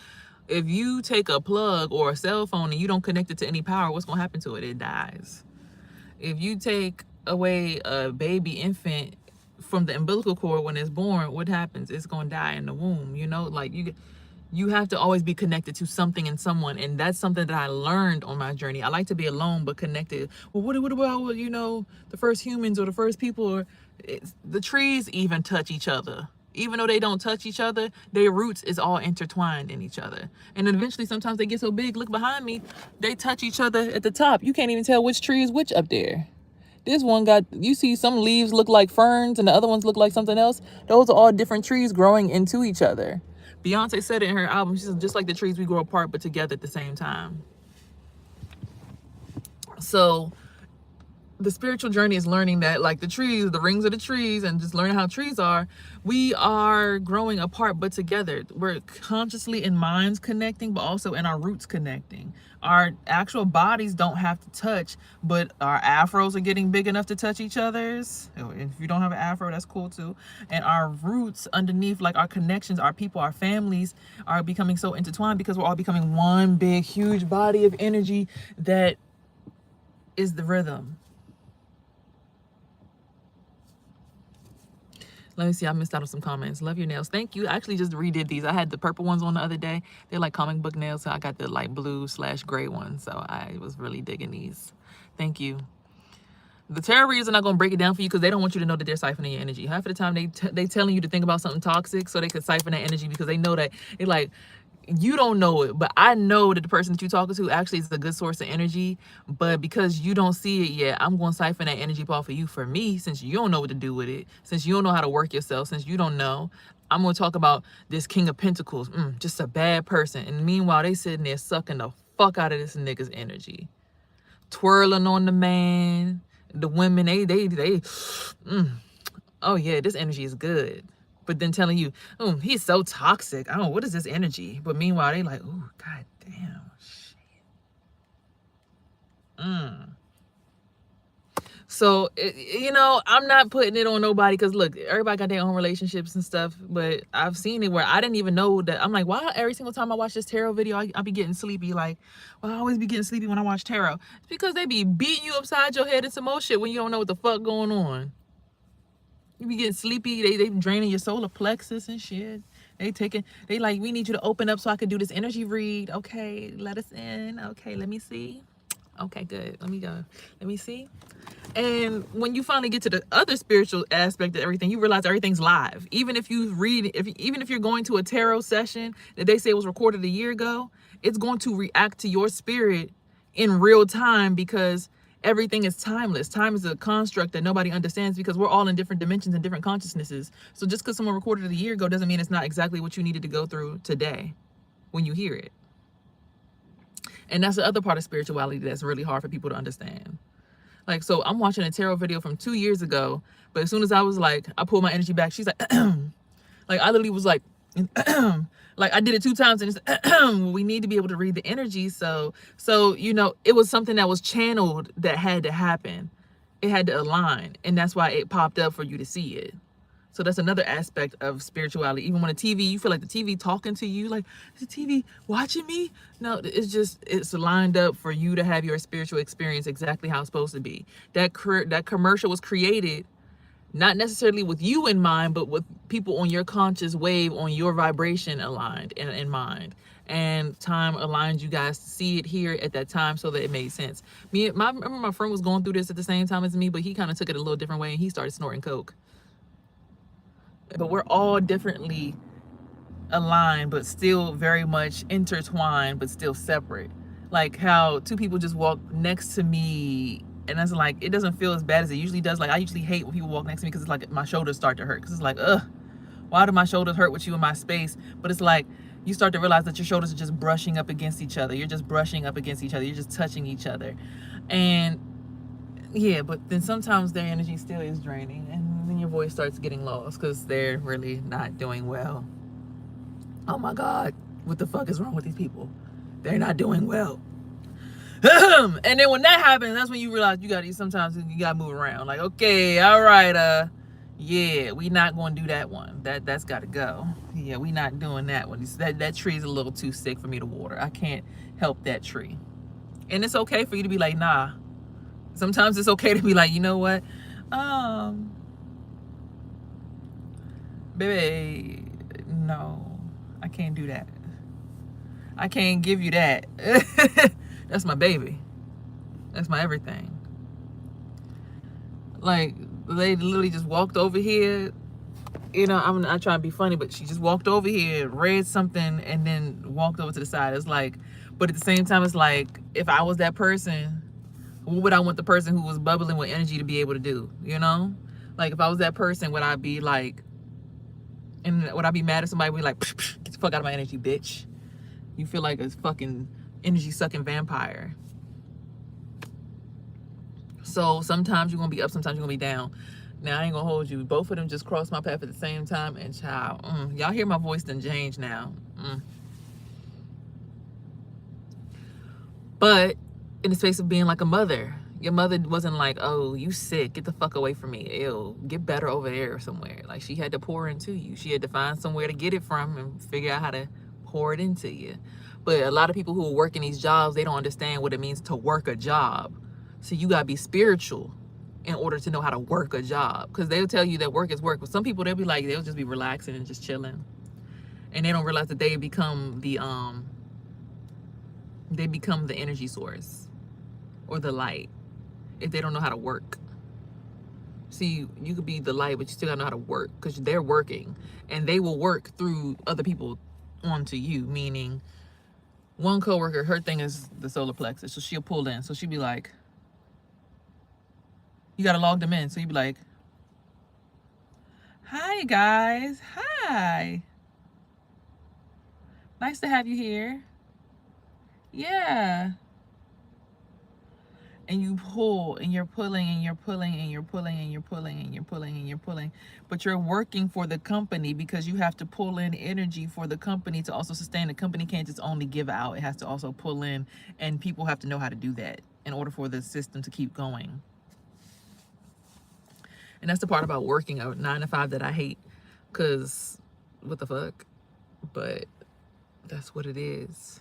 if you take a plug or a cell phone and you don't connect it to any power, what's going to happen to it? It dies. If you take away a baby infant from the umbilical cord when it's born, what happens? It's going to die in the womb. You know, like you have to always be connected to something and someone, and that's something that I learned on my journey. I like to be alone but connected. Well, what about, you know, the first humans or the first people, or the trees even touch each other. Even though they don't touch each other, their roots is all intertwined in each other. And then eventually sometimes they get so big, look behind me, they touch each other at the top. You can't even tell which tree is which up there. This one got, you see some leaves look like ferns and the other ones look like something else. Those are all different trees growing into each other. Beyonce said it in her album, she said, just like the trees, we grow apart but together at the same time. So the spiritual journey is learning that, like the trees, the rings of the trees, and just learning how trees are, we are growing apart but together. We're consciously in minds connecting, but also in our roots connecting. Our actual bodies don't have to touch, but our afros are getting big enough to touch each other's. If you don't have an afro, that's cool too. And our roots underneath, like our connections, our people, our families are becoming so intertwined because we're all becoming one big, huge body of energy that is the rhythm. Let me see. I missed out on some comments. Love your nails. Thank you. I actually just redid these. I had the purple ones on the other day. They're like comic book nails. So I got the light blue/gray ones. So I was really digging these. Thank you. The tarot readers are not going to break it down for you because they don't want you to know that they're siphoning your energy. Half of the time they telling you to think about something toxic so they can siphon that energy because they know that it, like, you don't know it, but I know that the person that you're talking to actually is a good source of energy. But because you don't see it yet, I'm going to siphon that energy off of you. For me, since you don't know what to do with it, since you don't know how to work yourself, since you don't know, I'm going to talk about this King of Pentacles, just a bad person. And meanwhile, they sitting there sucking the fuck out of this nigga's energy, twirling on the man, the women. Oh yeah, this energy is good. But then telling you, oh, he's so toxic. Oh, what is this energy? But meanwhile, they like, oh, god damn, shit. So, you know, I'm not putting it on nobody because, look, everybody got their own relationships and stuff. But I've seen it where I didn't even know that. I'm like, why every single time I watch this tarot video, I be getting sleepy. Like, well, I always be getting sleepy when I watch tarot. It's because they be beating you upside your head and some more shit when you don't know what the fuck going on. You be getting sleepy. They draining your solar plexus and shit. They like, we need you to open up so I could do this energy read. Okay, let us in. Okay, let me see. Okay, good. Let me go. Let me see. And when you finally get to the other spiritual aspect of everything, you realize everything's live. Even if you read, even if you're going to a tarot session that they say was recorded a year ago, it's going to react to your spirit in real time because everything is timeless. Time is a construct that nobody understands because we're all in different dimensions and different consciousnesses. So just because someone recorded it a year ago doesn't mean it's not exactly what you needed to go through today when you hear it. And that's the other part of spirituality that's really hard for people to understand. Like, so I'm watching a tarot video from 2 years ago, but as soon as I was like, I pulled my energy back, she's like, like I literally was like, like I did it 2 times and it's we need to be able to read the energy. So, you know, it was something that was channeled that had to happen. It had to align. And that's why it popped up for you to see it. So that's another aspect of spirituality. Even when a TV, you feel like the TV talking to you, like, is the TV watching me? No, it's lined up for you to have your spiritual experience exactly how it's supposed to be. That commercial was created not necessarily with you in mind, but with people on your conscious wave, on your vibration aligned and in mind. And time aligned you guys to see it here at that time so that it made sense. I remember my friend was going through this at the same time as me, but he kind of took it a little different way and he started snorting coke. But we're all differently aligned, but still very much intertwined, but still separate. like how two people just walk next to me, and that's like, it doesn't feel as bad as it usually does. Like I usually hate when people walk next to me because it's like my shoulders start to hurt, because it's like, ugh, why do my shoulders hurt with you in my space? But it's like you start to realize that your shoulders are just brushing up against each other. You're just brushing up against each other. You're just touching each other. And yeah, but then sometimes their energy still is draining, and then your voice starts getting lost because they're really not doing well. Oh my God, what the fuck is wrong with these people? They're not doing well. And then when that happens, that's when you realize sometimes you gotta move around. Like, okay, all right, yeah, we not gonna do that one. That's gotta go. Yeah, we not doing that one. That tree is a little too sick for me to water. I can't help that tree. And it's okay for you to be like, nah. Sometimes it's okay to be like, you know what? Baby, no, I can't do that. I can't give you that. That's my baby. That's my everything. Like, the lady literally just walked over here. You know, I'm not trying to be funny, but she just walked over here, read something, and then walked over to the side. It's like, but at the same time, it's like, if I was that person, what would I want the person who was bubbling with energy to be able to do? You know? Like, if I was that person, would I be like, and would I be mad at somebody? Be like, psh, psh, get the fuck out of my energy, bitch. You feel like a fucking energy sucking vampire. So sometimes you're gonna be up, sometimes you're gonna be down. Now I ain't gonna hold you. Both of them just crossed my path at the same time, and child, y'all hear my voice done change now. But in the space of being like a mother, your mother wasn't like, oh, you sick, get the fuck away from me. Ew, get better over there somewhere. Like, she had to pour into you. She had to find somewhere to get it from and figure out how to pour it into you. But a lot of people who are working these jobs, they don't understand what it means to work a job. So you gotta be spiritual in order to know how to work a job. Because they'll tell you that work is work. But some people, they'll be like, they'll just be relaxing and just chilling. And they don't realize that they become the energy source or the light if they don't know how to work. See, you could be the light, but you still gotta know how to work, because they're working, and they will work through other people onto you. Meaning, one coworker, her thing is the solar plexus, so she'll pull in. So she'll be like, you gotta log them in. So you'd be like, hi guys, hi, nice to have you here. Yeah. And you pull, and you're pulling, and you're pulling, and you're pulling, and you're pulling, and you're pulling, and you're pulling. But you're working for the company, because you have to pull in energy for the company to also sustain. The company can't just only give out. It has to also pull in, and people have to know how to do that in order for the system to keep going. And that's the part about working a 9 to 5 that I hate, because what the fuck? But that's what it is.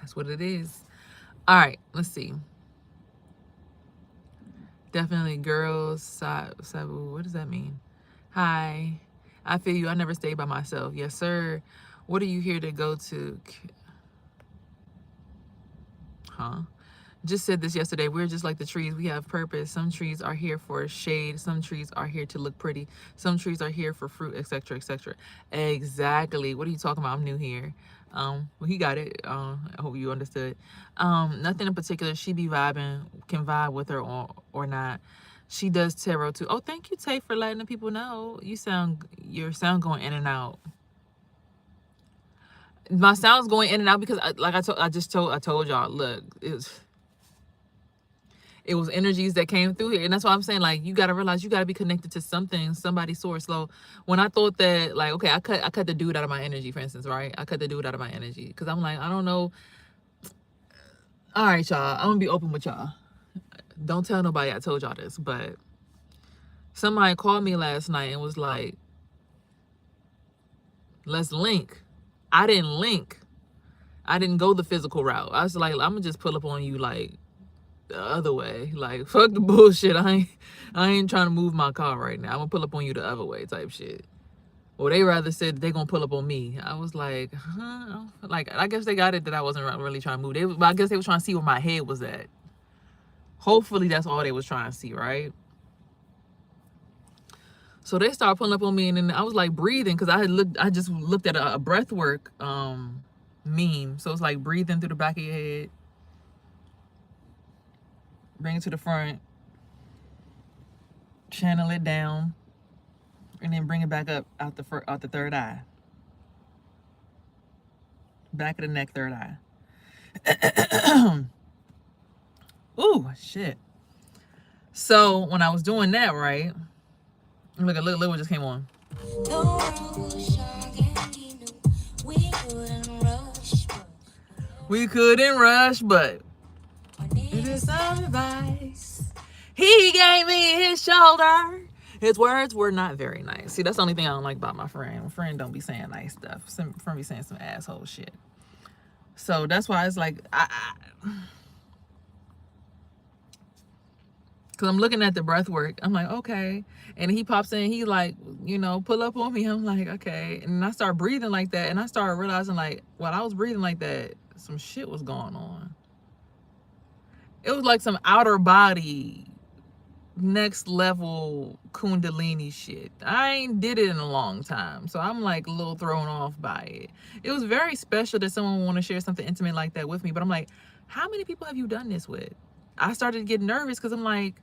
That's what it is. All right, let's see. Definitely girls, Sabu, what does that mean? Hi, I feel you. I never stay by myself. Yes, sir. What are you here to go to? Huh? Just said this yesterday. We're just like the trees. We have purpose. Some trees are here for shade. Some trees are here to look pretty. Some trees are here for fruit, etc., etc. Exactly. What are you talking about? I'm new here. Well, he got it. I hope you understood. Nothing in particular. She be vibing. Can vibe with her or not. She does tarot too. Oh, thank you, Tay, for letting the people know. Your sound going in and out. My sound's going in and out because, I told y'all. Look, it was energies that came through here. And that's why I'm saying, like, you got to realize you got to be connected to something, somebody's source. So when I thought that, like, okay, I cut the dude out of my energy, for instance, right? I cut the dude out of my energy because I'm like, I don't know. All right, y'all, I'm going to be open with y'all. Don't tell nobody I told y'all this, but somebody called me last night and was like, let's link. I didn't link. I didn't go the physical route. I was like, I'm going to just pull up on you, like, the other way. Like, fuck the bullshit. I ain't trying to move my car right now. I'm gonna pull up on you the other way type shit. Or they rather said they gonna pull up on me. I was like, huh? Like, I guess they got it that I wasn't really trying to move. But I guess they were trying to see where my head was at. Hopefully that's all they was trying to see, right? So they started pulling up on me, and then I was like breathing because I just looked at a breath work meme. So it's like breathing through the back of your head, bring it to the front, channel it down, and then bring it back up out the third eye, back of the neck, third eye. Ooh, shit. So when I was doing that, right, look what just came on. We couldn't rush, but it is some advice he gave me his shoulder. His words were not very nice. See, that's the only thing I don't like about my friend. My friend don't be saying nice stuff. Some friend be saying some asshole shit. So that's why it's like because I'm looking at the breath work. I'm like, okay. And he pops in, he like, you know, pull up on me. I'm like, okay. And I start breathing like that. And I started realizing, like, while I was breathing like that, some shit was going on. It was like some outer body, next level kundalini shit. I ain't did it in a long time. So I'm like a little thrown off by it. It was very special that someone would want to share something intimate like that with me. But I'm like, how many people have you done this with? I started to get nervous because I'm like,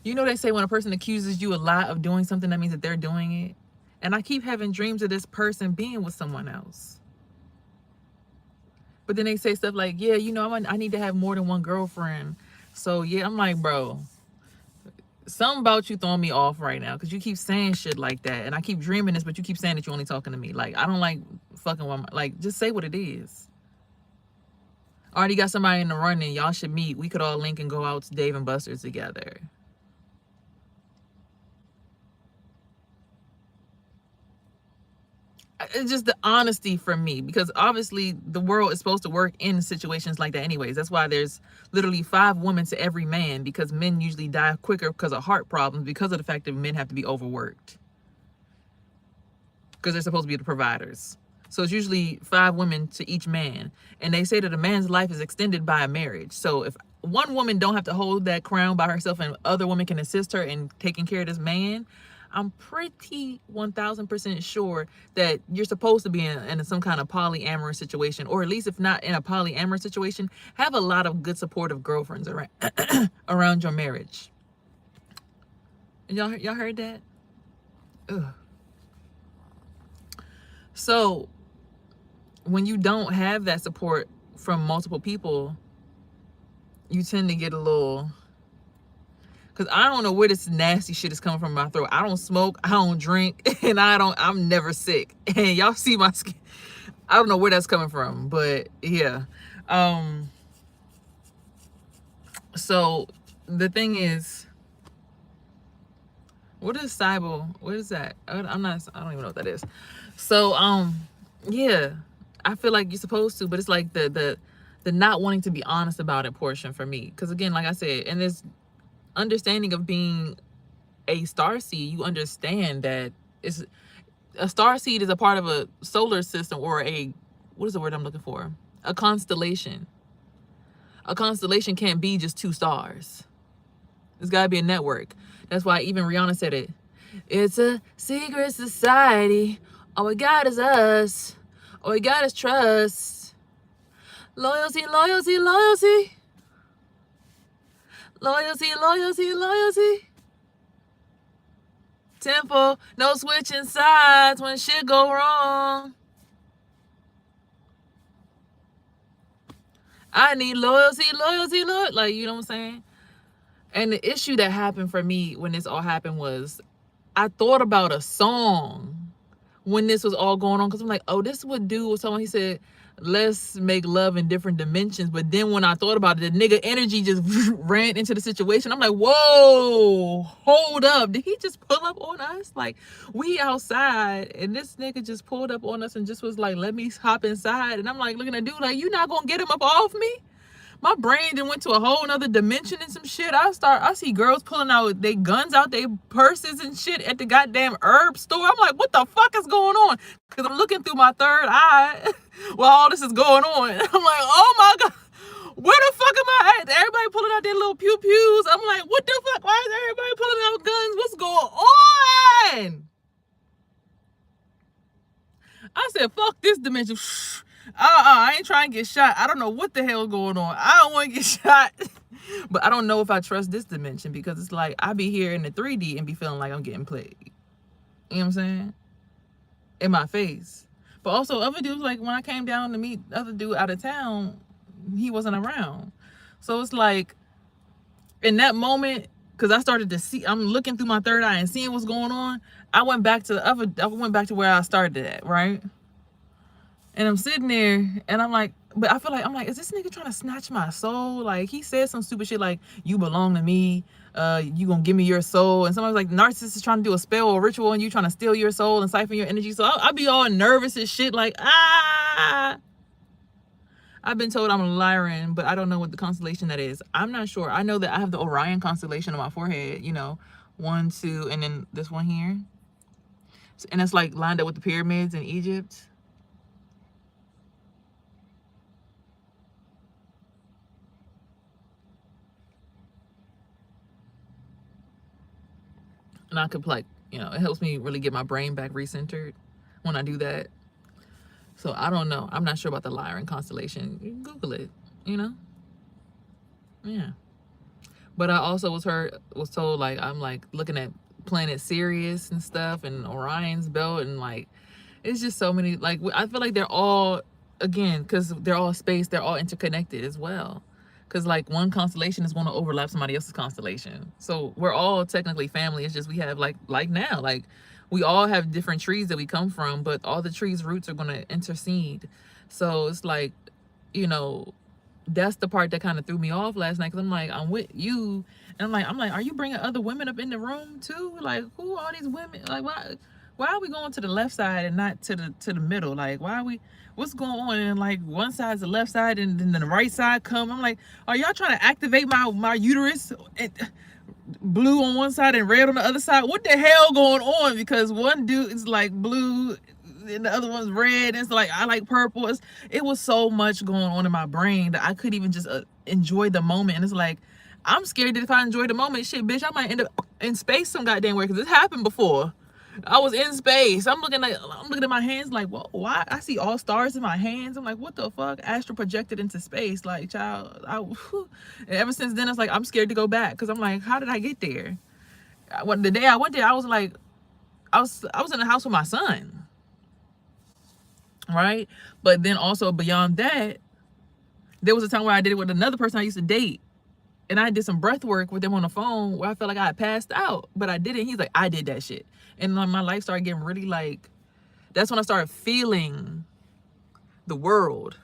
you know, they say when a person accuses you a lot of doing something, that means that they're doing it. And I keep having dreams of this person being with someone else. But then they say stuff like, yeah, you know, I need to have more than one girlfriend. So yeah, I'm like, bro, something about you throwing me off right now because you keep saying shit like that. And I keep dreaming this, but you keep saying that you're only talking to me. Like, I don't like fucking with like, just say what it is. Already got somebody in the running. Y'all should meet. We could all link and go out to Dave and Buster's together. It's just the honesty from me, because obviously the world is supposed to work in situations like that anyways. That's why there's literally 5 women to every man, because men usually die quicker because of heart problems, because of the fact that men have to be overworked because they're supposed to be the providers. So it's usually 5 women to each man. And they say that a man's life is extended by a marriage. So if one woman don't have to hold that crown by herself and other women can assist her in taking care of this man, I'm pretty 1000% sure that you're supposed to be in some kind of polyamorous situation, or at least if not in a polyamorous situation, have a lot of good supportive girlfriends around, around your marriage. Y'all heard that? Ugh. So when you don't have that support from multiple people, you tend to get a little, because I don't know where this nasty shit is coming from my throat. I don't smoke, I don't drink, and I'm never sick. And y'all see my skin. I don't know where that's coming from, but yeah. So the thing is, what is Cybele? What is that? I don't even know what that is. So yeah, I feel like you're supposed to, but it's like the not wanting to be honest about it portion for me. Because again, like I said, and this understanding of being a starseed, you understand that it's a starseed is a part of a solar system, or a, what is the word I'm looking for? A constellation. A constellation can't be just 2 stars. There's got to be a network. That's why even Rihanna said it. It's a secret society. All we got is us. All we got is trust. Loyalty, loyalty, loyalty. Loyalty, loyalty, loyalty. Tempo, no switching sides when shit go wrong. I need loyalty, loyalty, loyalty. Like, you know what I'm saying? And the issue that happened for me when this all happened was, I thought about a song when this was all going on, because I'm like, oh, this would do with someone. He said, let's make love in different dimensions. But then when I thought about it, the nigga energy just ran into the situation. I'm like, whoa, hold up. Did he just pull up on us? Like, we outside and this nigga just pulled up on us and just was like, let me hop inside. And I'm like looking at dude like, you not gonna get him up off me? My brain then went to a whole nother dimension and some shit. I see girls pulling out their guns out their purses and shit at the goddamn herb store. I'm like, what the fuck is going on? Because I'm looking through my third eye while all this is going on. I'm like, oh my God, Where the fuck am I at? Everybody pulling out their little pew pews. I'm like, what the fuck? Why is everybody pulling out guns? What's going on? I said, fuck this dimension. I ain't trying to get shot. I don't know what the hell going on. I don't want to get shot. But I don't know if I trust this dimension, because it's like I be here in the 3D and be feeling like I'm getting played. You know what I'm saying? In my face. But also other dudes, like when I came down to meet the other dude out of town, he wasn't around. So it's like in that moment, because I started to see, I'm looking through my third eye and seeing what's going on. I went back to where I started at, right? And I'm sitting there and I'm like, but I feel like, I'm like, is this nigga trying to snatch my soul? Like, he said some stupid shit like, you belong to me, you gonna give me your soul. And somebody's like, narcissist is trying to do a spell or ritual and you trying to steal your soul and siphon your energy. So I'll be all nervous and shit like, I've been told I'm a Lyran, but I don't know what the constellation that is. I'm not sure. I know that I have the Orion constellation on my forehead, you know, 1, 2, and then this one here. And it's like lined up with the pyramids in Egypt. And I could, like, you know, it helps me really get my brain back recentered when I do that. So I don't know. I'm not sure about the Lyran constellation. You can Google it, you know? Yeah. But I also was told, like, I'm like looking at planet Sirius and stuff and Orion's belt, and like it's just so many, like, I feel like they're all, again, because they're all space, they're all interconnected as well. Because like one constellation is going to overlap somebody else's constellation. So we're all technically family. It's just we have like now, like we all have different trees that we come from, but all the trees' roots are going to intercede. So it's like, you know, that's the part that kind of threw me off last night, because I'm like, I'm with you, and I'm like, are you bringing other women up in the room too? Like, who are these women? Like, why are we going to the left side and not to the middle? Like, why are we? What's going on? And like one side's the left side and then the right side come. I'm like, are y'all trying to activate my uterus? Blue on one side and red on the other side. What the hell going on? Because one dude is like blue and the other one's red. And it's like, I like purple. It was so much going on in my brain that I couldn't even just enjoy the moment. And it's like, I'm scared that if I enjoy the moment, shit, bitch, I might end up in space some goddamn way, because this happened before. I was in space. I'm looking at my hands like, whoa, why? I see all stars in my hands. I'm like, what the fuck? Astral projected into space, like, child. And ever since then, it's like I'm scared to go back, because I'm like, how did I get there? The day I went there, I was like, I was in the house with my son, right? But then also beyond that, there was a time where I did it with another person I used to date. And I did some breath work with them on the phone where I felt like I had passed out, but I didn't. He's like, I did that shit. And like, my life started getting really like, that's when I started feeling the world.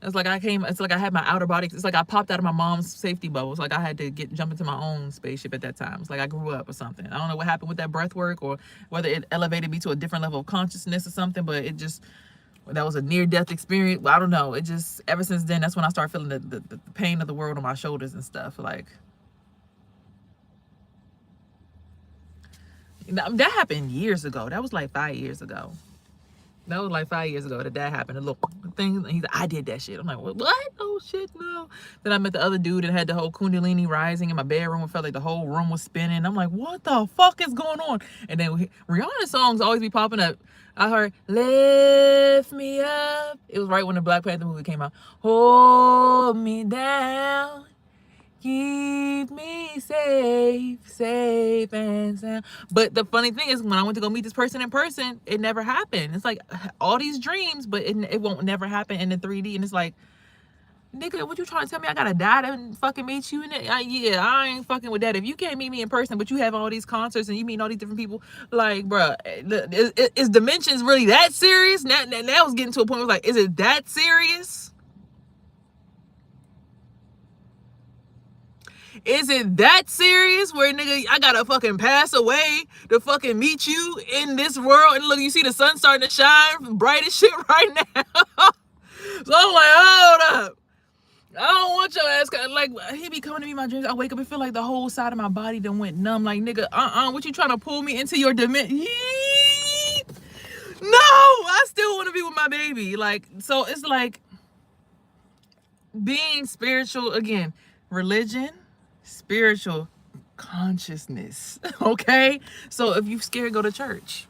It's like it's like I had my outer body. It's like I popped out of my mom's safety bubble. It's like I had to jump into my own spaceship at that time. It's like I grew up or something. I don't know what happened with that breath work, or whether it elevated me to a different level of consciousness or something, but it just, that was a near-death experience. Well, I don't know. It just, ever since then, that's when I started feeling the pain of the world on my shoulders and stuff. Like, that happened years ago. That was like 5 years ago. That was like 5 years ago that happened. A little thing. He's like, I did that shit. I'm like, what? Oh shit, no. Then I met the other dude that had the whole Kundalini rising in my bedroom. It felt like the whole room was spinning. I'm like, what the fuck is going on? And then Rihanna's songs always be popping up. I heard, lift me up. It was right when the Black Panther movie came out. Hold me down. Keep me safe and sound. But the funny thing is, when I went to go meet this person in person, it never happened. It's like all these dreams, but it won't never happen in the 3D. And it's like, nigga, what you trying to tell me? I gotta die to fucking meet you? Yeah, I ain't fucking with that. If you can't meet me in person, but you have all these concerts and you meet all these different people, like, bruh, is dimensions really that serious? Now I was getting to a point where I was like, is it that serious? Is it that serious where, nigga, I gotta fucking pass away to fucking meet you in this world? And look, you see the sun starting to shine bright as shit right now. So I'm like, hold up. I don't want your ass, like, he be coming to me in my dreams. I wake up and feel like the whole side of my body done went numb. Like, nigga, what you trying to pull me into your dimension? No, I still want to be with my baby. Like, so it's like, being spiritual, again, religion, spiritual consciousness. Okay, so if you're scared, go to church.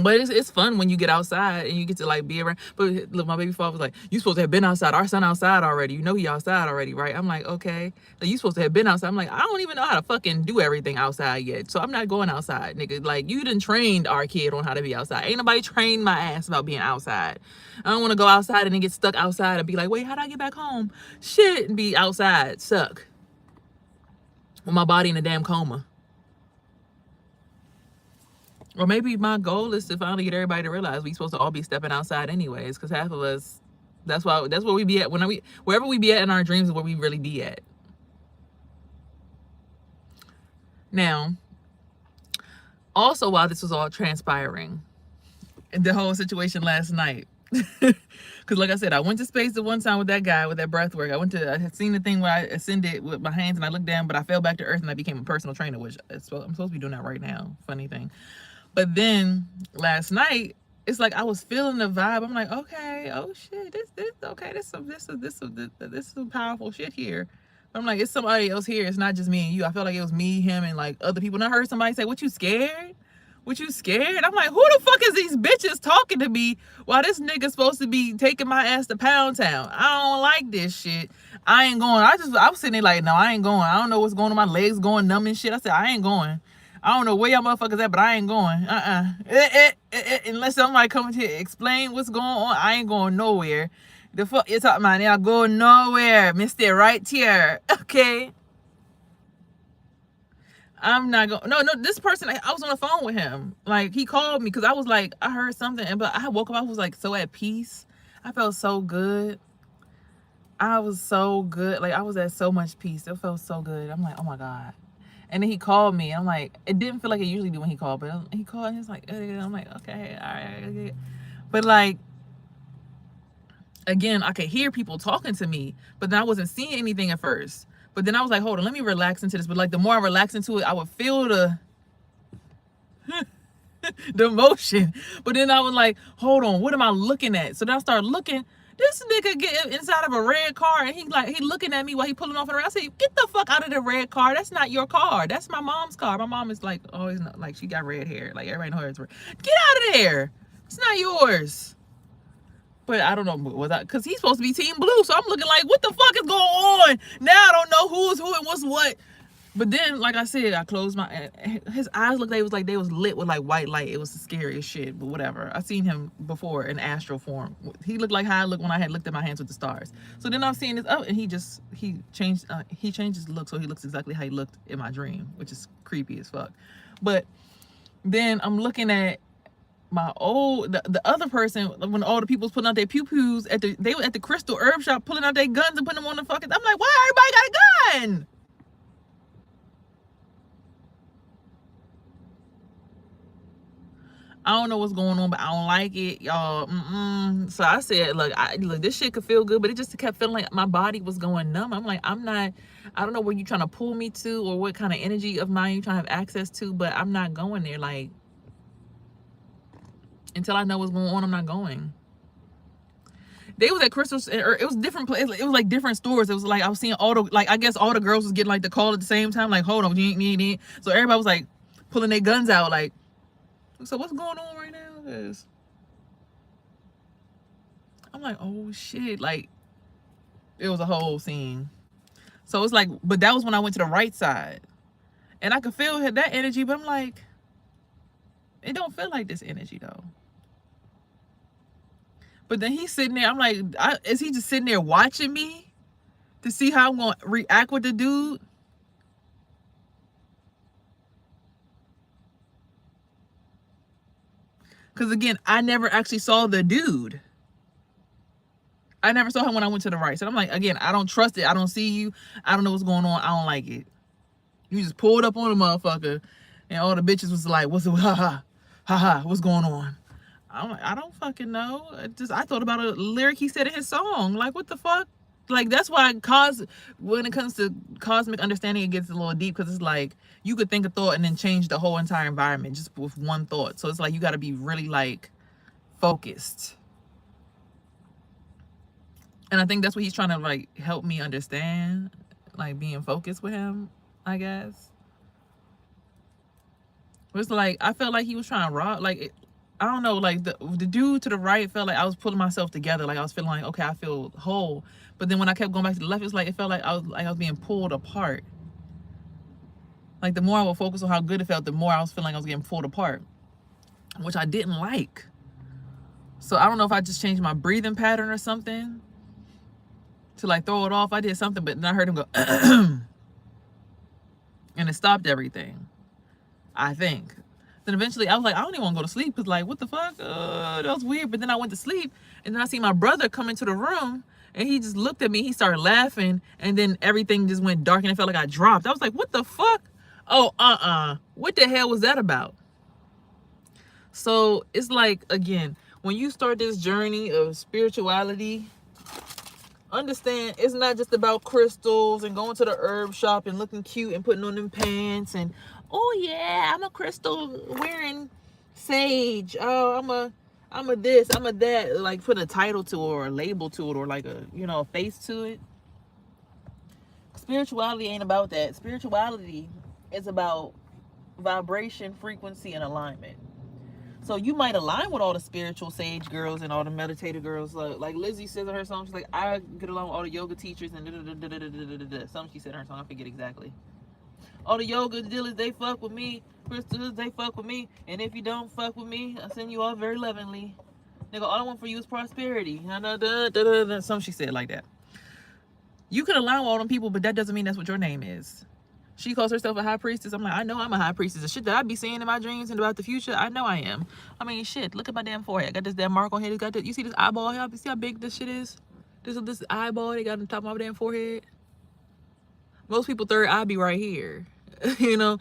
But it's fun when you get outside and you get to like be around. But look, my baby father was like, "You supposed to have been outside. Our son outside already. You know he outside already, right?" I'm like, "Okay." Like, you supposed to have been outside. I'm like, I don't even know how to fucking do everything outside yet, so I'm not going outside, nigga. Like, you done trained our kid on how to be outside. Ain't nobody trained my ass about being outside. I don't want to go outside and then get stuck outside and be like, "Wait, how do I get back home?" Shit, and be outside suck with my body in a damn coma. Or maybe my goal is to finally get everybody to realize we supposed to all be stepping outside anyways, because half of us, that's where we be at when we wherever we be at in our dreams is where we really be at. Now, also while this was all transpiring, the whole situation last night, because like I said, I went to space the one time with that guy with that breath work. I had seen the thing where I ascended with my hands and I looked down, but I fell back to earth and I became a personal trainer, which I'm supposed to be doing that right now. Funny thing. But then last night, it's like I was feeling the vibe. I'm like, okay, oh shit, this okay, this some powerful shit here. But I'm like, it's somebody else here. It's not just me and you. I felt like it was me, him, and like other people. And I heard somebody say, "What, you scared? What, you scared?" I'm like, who the fuck is these bitches talking to me while this nigga supposed to be taking my ass to Pound Town? I don't like this shit. I ain't going. I was sitting there like, no, I ain't going. I don't know what's going on. My legs going numb and shit. I said, I ain't going. I don't know where y'all motherfuckers at, but I ain't going. Unless somebody come to explain what's going on, I ain't going nowhere. The fuck you talking about? Y'all go nowhere. Mister right here. Okay. I'm not going. No, this person, I was on the phone with him. Like, he called me because I was like, I heard something, but I woke up, I was like so at peace. I felt so good. I was so good. Like, I was at so much peace. It felt so good. I'm like, oh my God. And then he called me. I'm like, it didn't feel like it usually do when he called, but he called and he's like, I'm like, okay, all right. Okay. But like, again, I could hear people talking to me, but then I wasn't seeing anything at first. But then I was like, hold on, let me relax into this. But like, the more I relax into it, I would feel the emotion. But then I was like, hold on, what am I looking at? So then I started looking. This nigga get inside of a red car and he looking at me while he pulling off in the road. I said, get the fuck out of the red car. That's not your car. That's my mom's car. My mom is like always not, like, she got red hair. Like, everybody knows hers. Get out of there. It's not yours. But I don't know, because he's supposed to be Team Blue. So I'm looking like, what the fuck is going on? Now I don't know who's who and what's what. But then, like I said, I closed my, his eyes looked like they was lit with like white light. It was the scariest shit, but whatever. I seen him before in astral form. He looked like how I looked when I had looked at my hands with the stars. So then I'm seeing this, and he changed his look, so he looks exactly how he looked in my dream, which is creepy as fuck. But then I'm looking at my the other person, when all the people was putting out their pew-pews they were at the crystal herb shop pulling out their guns and putting them on the fucking, I'm like, why everybody got a gun? I don't know what's going on, but I don't like it, y'all. So I said, look, this shit could feel good, but it just kept feeling like my body was going numb. I'm like, I don't know where you trying to pull me to or what kind of energy of mine you trying to have access to, but I'm not going there. Like, until I know what's going on, I'm not going. They was at Crystal's, it was different places. It was like different stores. It was like I was seeing I guess all the girls was getting like the call at the same time. Like, hold on, so everybody was like pulling their guns out. Like, so what's going on right now? Cause I'm like, oh shit, like it was a whole scene. So it's like, but that was when I went to the right side, and I could feel that energy. But I'm like, it don't feel like this energy though. But then he's sitting there. I'm like, is he just sitting there watching me to see how I'm gonna react with the dude? Because again, I never actually saw the dude. I never saw him when I went to the right. So I'm like, again, I don't trust it. I don't see you. I don't know what's going on. I don't like it. You just pulled up on a motherfucker, and all the bitches was like, what's the what's going on? I'm like, I don't fucking know. I thought about a lyric he said in his song. Like, what the fuck? Like, that's why when it comes to cosmic understanding, it gets a little deep, because it's like you could think a thought and then change the whole entire environment just with one thought. So it's like you got to be really like focused. And I think that's what he's trying to like help me understand, like being focused with him, I guess. It was like I felt like he was trying to rob, like I don't know, like the dude to the right felt like I was pulling myself together, like I was feeling like okay, I feel whole. But then when I kept going back to the left, it's like it felt like I was being pulled apart. Like the more I would focus on how good it felt, the more I was feeling like I was getting pulled apart, which I didn't like. So I don't know if I just changed my breathing pattern or something to like throw it off. I did something, but then I heard him go, and it stopped everything, I think. Then eventually I was like, I don't even want to go to sleep because like, what the fuck? That was weird. But then I went to sleep and then I see my brother come into the room and he just looked at me. He started laughing and then everything just went dark and it felt like I dropped. I was like, what the fuck? Oh, what the hell was that about? So it's like, again, when you start this journey of spirituality, understand it's not just about crystals and going to the herb shop and looking cute and putting on them pants and oh yeah, I'm a crystal wearing sage. Oh, I'm a this, I'm a that, like put a title to it or a label to it or like a a face to it. Spirituality ain't about that. Spirituality is about vibration, frequency, and alignment. So you might align with all the spiritual sage girls and all the meditative girls. Like Lizzie says in her song, she's like, I get along with all the yoga teachers and something she said in her song, I forget exactly. All the yoga dealers, they fuck with me. Crystals, they fuck with me. And if you don't fuck with me, I send you off very lovingly. Nigga, all I want for you is prosperity. Something she said like that. You can align with all them people, but that doesn't mean that's what your name is. She calls herself a high priestess. I'm like, I know I'm a high priestess. The shit that I be seeing in my dreams and about the future, I know I am. I mean, shit, look at my damn forehead. I got this damn mark on here. Got this, you see this eyeball here? You see how big this shit is? This eyeball they got on top of my damn forehead. Most people third eye be right here. Not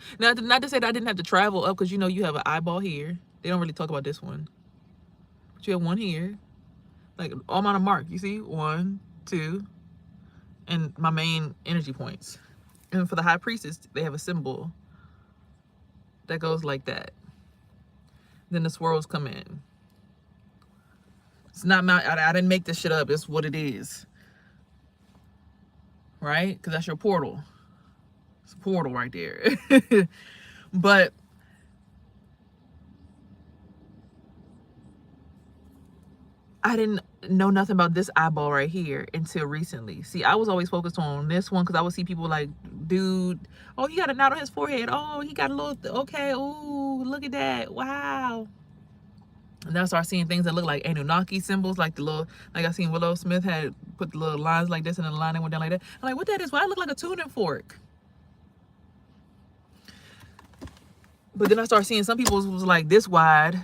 to say that I didn't have to travel up because you have an eyeball here. They don't really talk about this one. But you have one here. Like all on a mark. You see? 1, 2, and my main energy points. And for the high priestess, they have a symbol that goes like that. Then the swirls come in. It's not I didn't make this shit up. It's what it is. Right? Because that's your portal. It's a portal right there. But I didn't know nothing about this eyeball right here until recently. See, I was always focused on this one because I would see people like, dude, oh, he got a knot on his forehead. Oh, he got a little, okay, ooh, look at that. Wow. And then I started seeing things that look like Anunnaki symbols, like the little, like I seen Willow Smith had put the little lines like this and then the line that went down like that. I'm like, what that is? Why it look like a tuning fork? But then I started seeing some people was like this wide,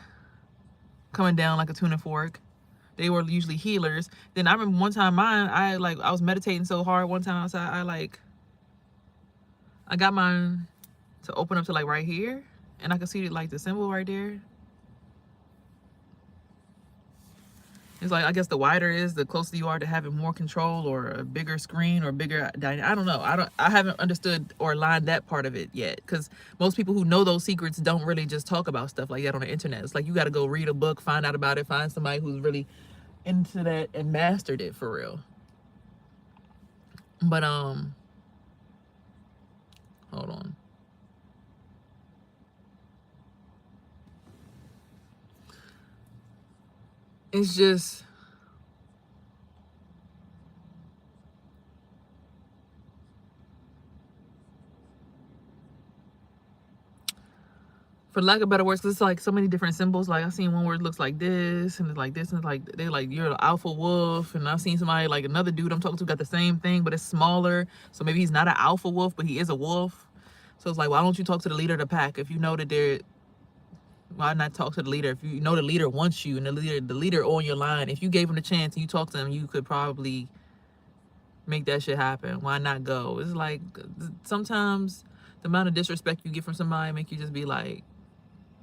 coming down like a tuning fork. They were usually healers. Then I remember one time I was meditating so hard one time outside, I got mine to open up to like right here, and I could see like the symbol right there. It's like, I guess the wider it is, the closer you are to having more control or a bigger screen or bigger, I don't know. I haven't understood or aligned that part of it yet. Because most people who know those secrets don't really just talk about stuff like that on the internet. It's like, you got to go read a book, find out about it, find somebody who's really into that and mastered it for real. But, hold on. It's just, for lack of better words, 'cause it's like so many different symbols. Like I've seen one where it looks like this, and it's like this, and it's like they're like, you're an alpha wolf. And I've seen somebody, like another dude I'm talking to, got the same thing, but it's smaller. So maybe he's not an alpha wolf, but he is a wolf. So it's like, why don't you talk to the leader of the pack if you know that they're, why not talk to the leader if you know the leader wants you and the leader on your line? If you gave him the chance and you talk to him, you could probably make that shit happen. Why not go? It's like sometimes the amount of disrespect you get from somebody make you just be like,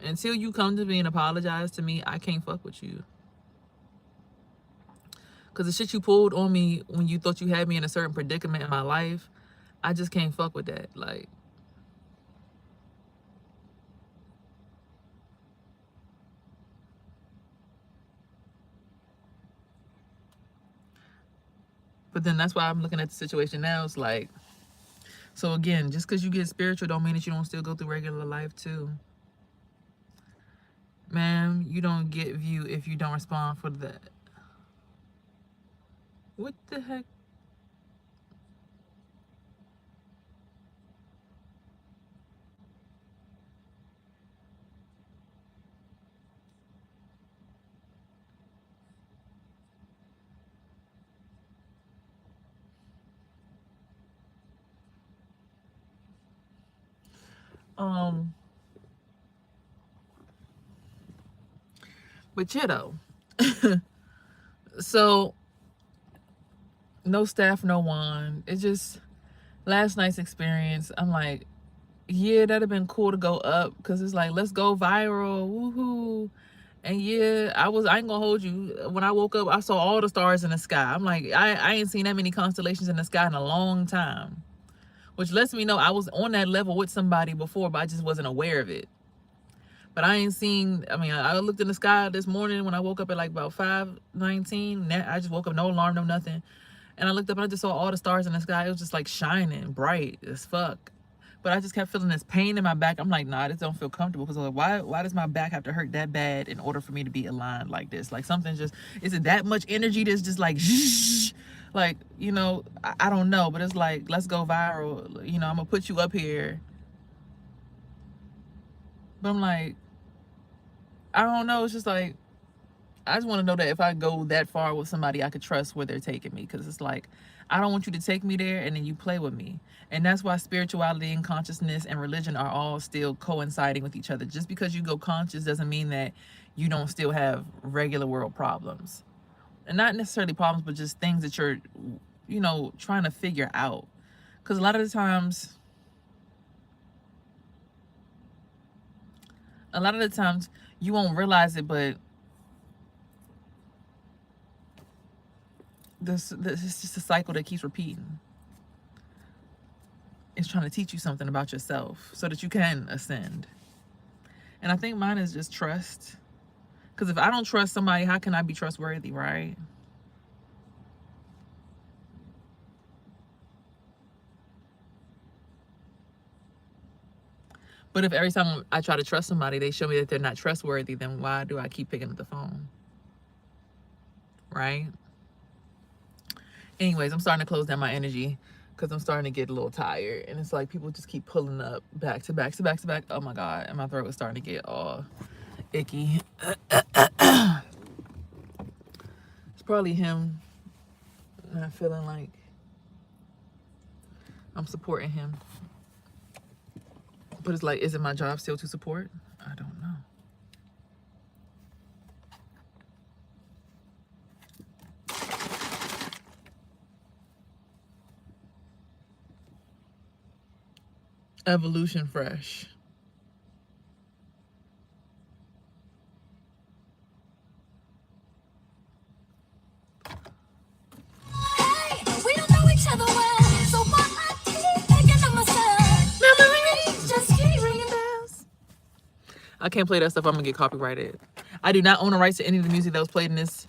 until you come to me and apologize to me, I can't fuck with you. Because the shit you pulled on me when you thought you had me in a certain predicament in my life, I just can't fuck with that. Like, But then that's why I'm looking at the situation now. It's like, so again, just because you get spiritual don't mean that you don't still go through regular life too. Ma'am, you don't get view if you don't respond for that. What the heck? But you know, so no staff, no wand. It just, last night's experience, I'm like, yeah, that'd have been cool to go up, because it's like, let's go viral, woohoo. And yeah, I ain't gonna hold you. When I woke up, I saw all the stars in the sky. I'm like, I ain't seen that many constellations in the sky in a long time. Which lets me know I was on that level with somebody before, but I just wasn't aware of it. But I ain't seen, I mean, I looked in the sky this morning when I woke up at like about 5:19. I just woke up, no alarm, no nothing. And I looked up and I just saw all the stars in the sky. It was just like shining bright as fuck. But I just kept feeling this pain in my back. I'm like, nah, this don't feel comfortable. Because like, why does my back have to hurt that bad in order for me to be aligned like this? Like something just, is it that much energy that's just like, shh? Like, you know, I don't know. But it's like, let's go viral. You know, I'm going to put you up here. But I'm like, I don't know. It's just like, I just want to know that if I go that far with somebody, I could trust where they're taking me. Because it's like, I don't want you to take me there and then you play with me. And that's why spirituality and consciousness and religion are all still coinciding with each other. Just because you go conscious doesn't mean that you don't still have regular world problems. And not necessarily problems, but just things that you're, you know, trying to figure out. Because a lot of the times you won't realize it, but this is just a cycle that keeps repeating. It's trying to teach you something about yourself so that you can ascend. And I think mine is just trust. Because if I don't trust somebody, how can I be trustworthy, right? But if every time I try to trust somebody, they show me that they're not trustworthy, then why do I keep picking up the phone? Right? Anyways, I'm starting to close down my energy because I'm starting to get a little tired. And it's like people just keep pulling up back to back to back to back. Oh my God. And my throat is starting to get all icky. It's probably him not feeling like I'm supporting him. But it's like, is it my job still to support? I don't know. Evolution fresh. Hey, we don't know each other well, so why I keep thinking of myself. Memories just keep ringing bells. I can't play that stuff. I'm gonna get copyrighted. I do not own the rights to any of the music that was played in this.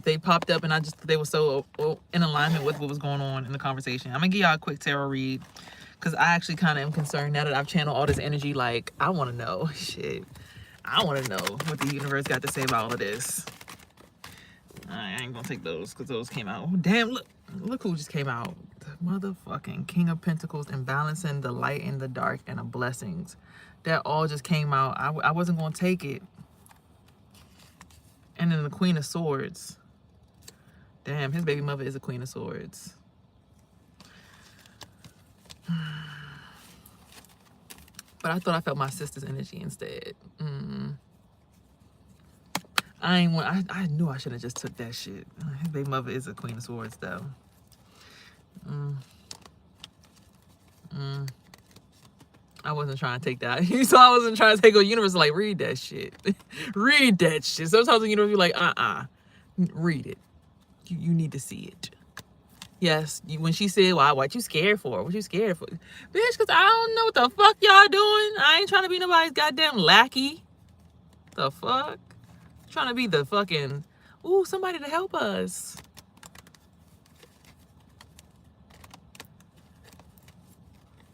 They popped up and they were so in alignment with what was going on in the conversation. I'm gonna give y'all a quick tarot read because I actually kind of am concerned now that I've channeled all this energy. Like, I want to know, shit. I want to know what the universe got to say about all of this. I ain't gonna take those because those came out. Oh, damn, look who just came out. The motherfucking King of Pentacles and balancing the light and the dark and the blessings. That all just came out. I wasn't gonna take it. And then the Queen of Swords. Damn, his baby mother is a Queen of Swords. But I thought I felt my sister's energy instead. I knew I shouldn't have just took that shit. His baby mother is a Queen of Swords, though. I wasn't trying to take that. So I wasn't trying to take a universe like, read that shit. Read that shit. Sometimes the universe be like, read it. You need to see it. Yes, when she said, well, what you scared for? What you scared for? Bitch, because I don't know what the fuck y'all doing. I ain't trying to be nobody's goddamn lackey. The fuck? Trying to be the fucking, ooh, somebody to help us.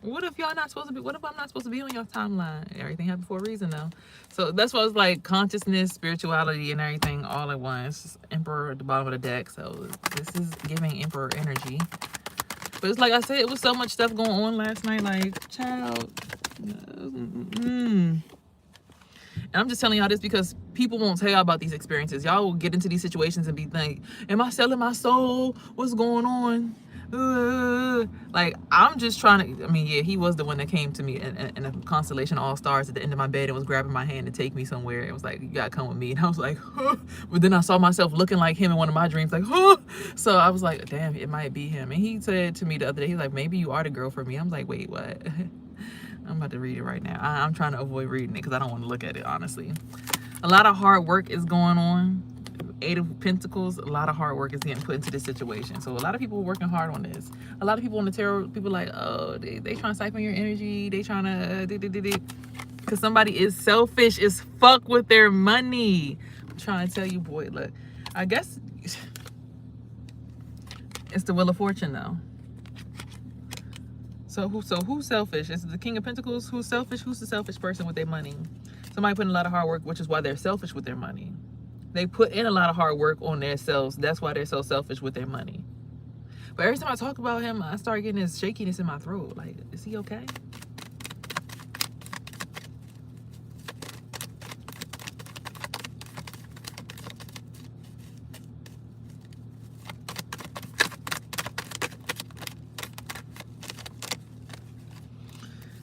What if y'all not supposed to be? What if I'm not supposed to be on your timeline? Everything happened for a reason, though. So that's why it's like consciousness, spirituality, and everything all at once. Emperor at the bottom of the deck. So this is giving Emperor energy. But it's like I said, it was so much stuff going on last night. Like, child. And I'm just telling y'all this because people won't tell y'all about these experiences. Y'all will get into these situations and be like, am I selling my soul? What's going on? Like, I'm just trying to, I mean, yeah, he was the one that came to me in a constellation of all stars at the end of my bed and was grabbing my hand to take me somewhere. It was like, you gotta come with me. And I was like, huh. But then I saw myself looking like him in one of my dreams, like, huh. So I was like, damn, it might be him. And he said to me the other day, he's like, maybe you are the girl for me. I'm like, wait, what? I'm about to read it right now. I'm trying to avoid reading it because I don't want to look at it, honestly. A lot of hard work is going on. 8 of Pentacles, a lot of hard work is getting put into this situation. So a lot of people are working hard on this. A lot of people on the tarot, people like, oh, they trying to siphon your energy. They trying to, because somebody is selfish as fuck with their money. I'm trying to tell you, boy, look, I guess it's the Wheel of Fortune, though. So who's selfish? Is it the King of Pentacles? Who's selfish? Who's the selfish person with their money? Somebody put in a lot of hard work, which is why they're selfish with their money. They put in a lot of hard work on themselves. That's why they're so selfish with their money. But every time I talk about him, I start getting this shakiness in my throat. Like, is he okay?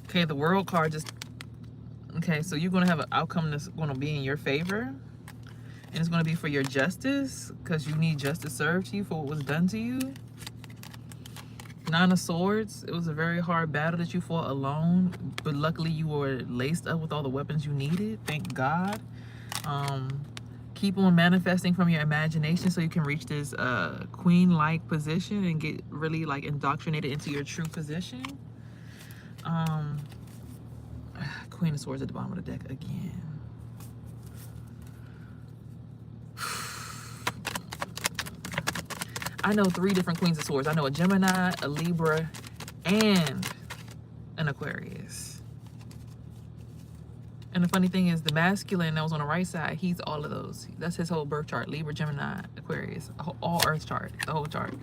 Okay, the World card just... Okay, so you're going to have an outcome that's going to be in your favor. And it's going to be for your justice, because you need justice served to you for what was done to you. 9 of Swords. It was a very hard battle that you fought alone, but luckily you were laced up with all the weapons you needed. Thank God. Keep on manifesting from your imagination so you can reach this queen-like position and get really like indoctrinated into your true position. Queen of Swords at the bottom of the deck again. I know 3 different Queens of Swords. I know a Gemini, a Libra, and an Aquarius. And the funny thing is, the masculine that was on the right side, he's all of those. That's his whole birth chart. Libra, Gemini, Aquarius. All Earth chart. The whole chart.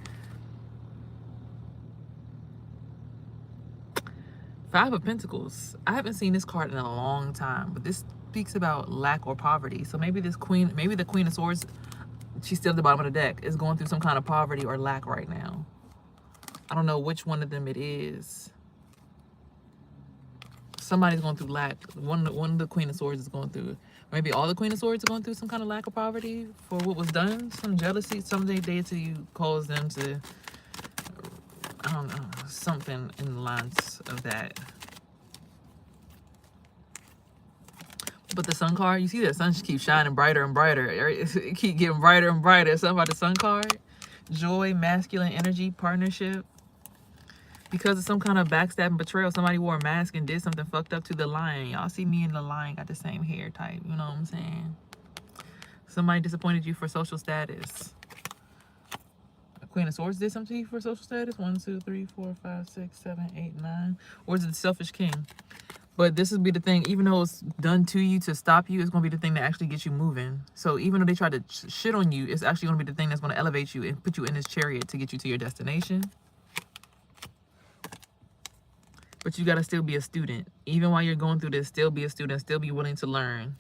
5 of Pentacles. I haven't seen this card in a long time, but this speaks about lack or poverty. So maybe this queen, maybe the Queen of Swords, she's still at the bottom of the deck, is going through some kind of poverty or lack right now. I don't know which one of them it is. Somebody's going through lack. One of the Queen of Swords is going through. Maybe all the Queen of Swords are going through some kind of lack or poverty for what was done. Some jealousy. Someday to you cause them to, I don't know, something in the lines of that. But the Sun card, you see that sun just keeps shining brighter and brighter. It keep getting brighter and brighter. Something about the Sun card. Joy, masculine energy, partnership. Because of some kind of backstabbing betrayal, somebody wore a mask and did something fucked up to the lion. Y'all see me and the lion got the same hair type. You know what I'm saying? Somebody disappointed you for social status. Queen of Swords did something to you for social status. 1, 2, 3, 4, 5, 6, 7, 8, 9. Or is it the selfish king? But this would be the thing. Even though it's done to you to stop you, it's going to be the thing that actually gets you moving. So even though they try to shit on you, it's actually going to be the thing that's going to elevate you and put you in this chariot to get you to your destination. But you got to still be a student. Even while you're going through this, still be a student. Still be willing to learn.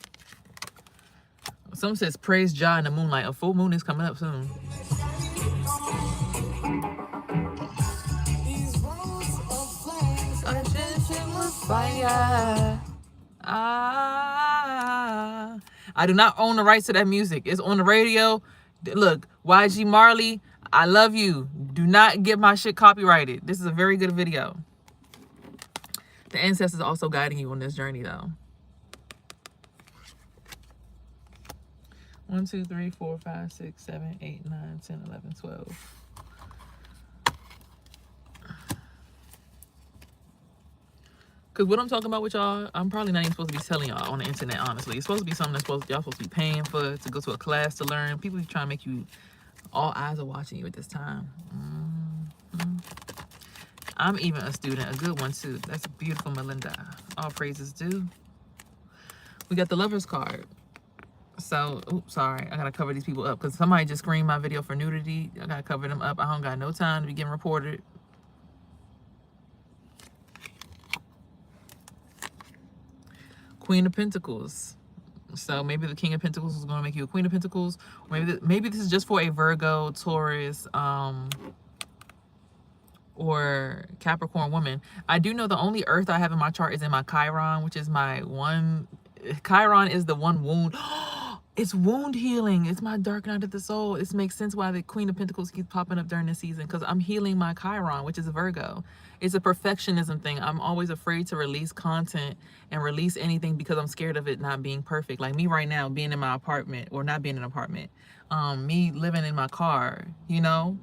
Someone says, praise Jah in the moonlight. A full moon is coming up soon. Fire. I do not own the rights to that music. It's on the radio. Look, YG Marley, I love you. Do not get my shit copyrighted. This is a very good video. The ancestors are also guiding you on this journey, though. 1, 2, 3, 4, 5, 6, 7, 8, 9, 10, 11, 12. Because what I'm talking about with y'all, I'm probably not even supposed to be telling y'all on the internet, honestly. It's supposed to be something that's y'all supposed to be paying for, to go to a class to learn. People are trying to make you, all eyes are watching you at this time. I'm even a student, a good one too. That's beautiful, Melinda. All praises due. We got the Lover's card. So, oops, sorry. I gotta cover these people up because somebody just screened my video for nudity. I gotta cover them up. I don't got no time to be getting reported. Queen of Pentacles. So maybe the King of Pentacles is going to make you a Queen of Pentacles. Or maybe this is just for a Virgo, Taurus, or Capricorn woman. I do know the only Earth I have in my chart is in my Chiron, which is my one. Chiron is the one wound. It's wound healing. It's my dark night of the soul. It makes sense why the Queen of Pentacles keeps popping up during this season, because I'm healing my Chiron, which is a Virgo. It's a perfectionism thing. I'm always afraid to release content and release anything because I'm scared of it not being perfect. Like me right now, being in my apartment, or not being in an apartment, me living in my car, you know?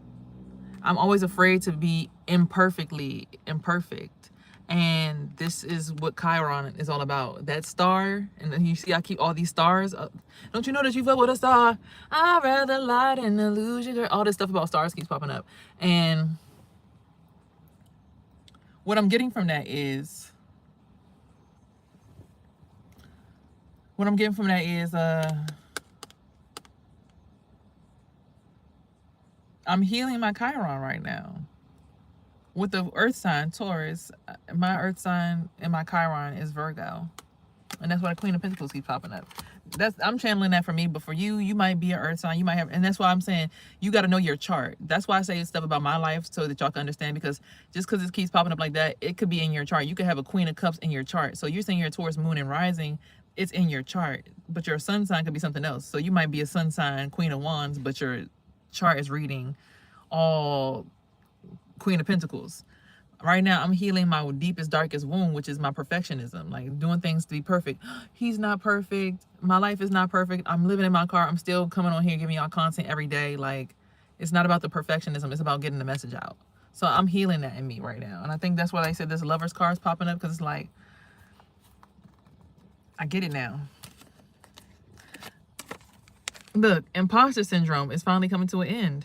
I'm always afraid to be imperfectly imperfect. And this is what Chiron is all about. That star, and then you see I keep all these stars up. Don't you know that you fuck with a star? I'd rather light and illusion. All this stuff about stars keeps popping up. And what I'm getting from that is, I'm healing my Chiron right now. With the earth sign, Taurus, my earth sign and my Chiron is Virgo. And that's why the Queen of Pentacles keeps popping up. I'm channeling that for me, but for you, you might be an earth sign. You might have, and that's why I'm saying you got to know your chart. That's why I say stuff about my life so that y'all can understand, because just because it keeps popping up like that, it could be in your chart. You could have a Queen of Cups in your chart. So you're saying you're a Taurus moon and rising, it's in your chart, but your sun sign could be something else. So you might be a sun sign, Queen of Wands, but your chart is reading all Queen of Pentacles. Right now, I'm healing my deepest, darkest wound, which is my perfectionism, like doing things to be perfect. He's not perfect. My life is not perfect. I'm living in my car. I'm still coming on here giving y'all content every day. Like, it's not about the perfectionism. It's about getting the message out. So I'm healing that in me right now. And I think that's why they said this Lover's card is popping up, because it's like, I get it now. Look, imposter syndrome is finally coming to an end.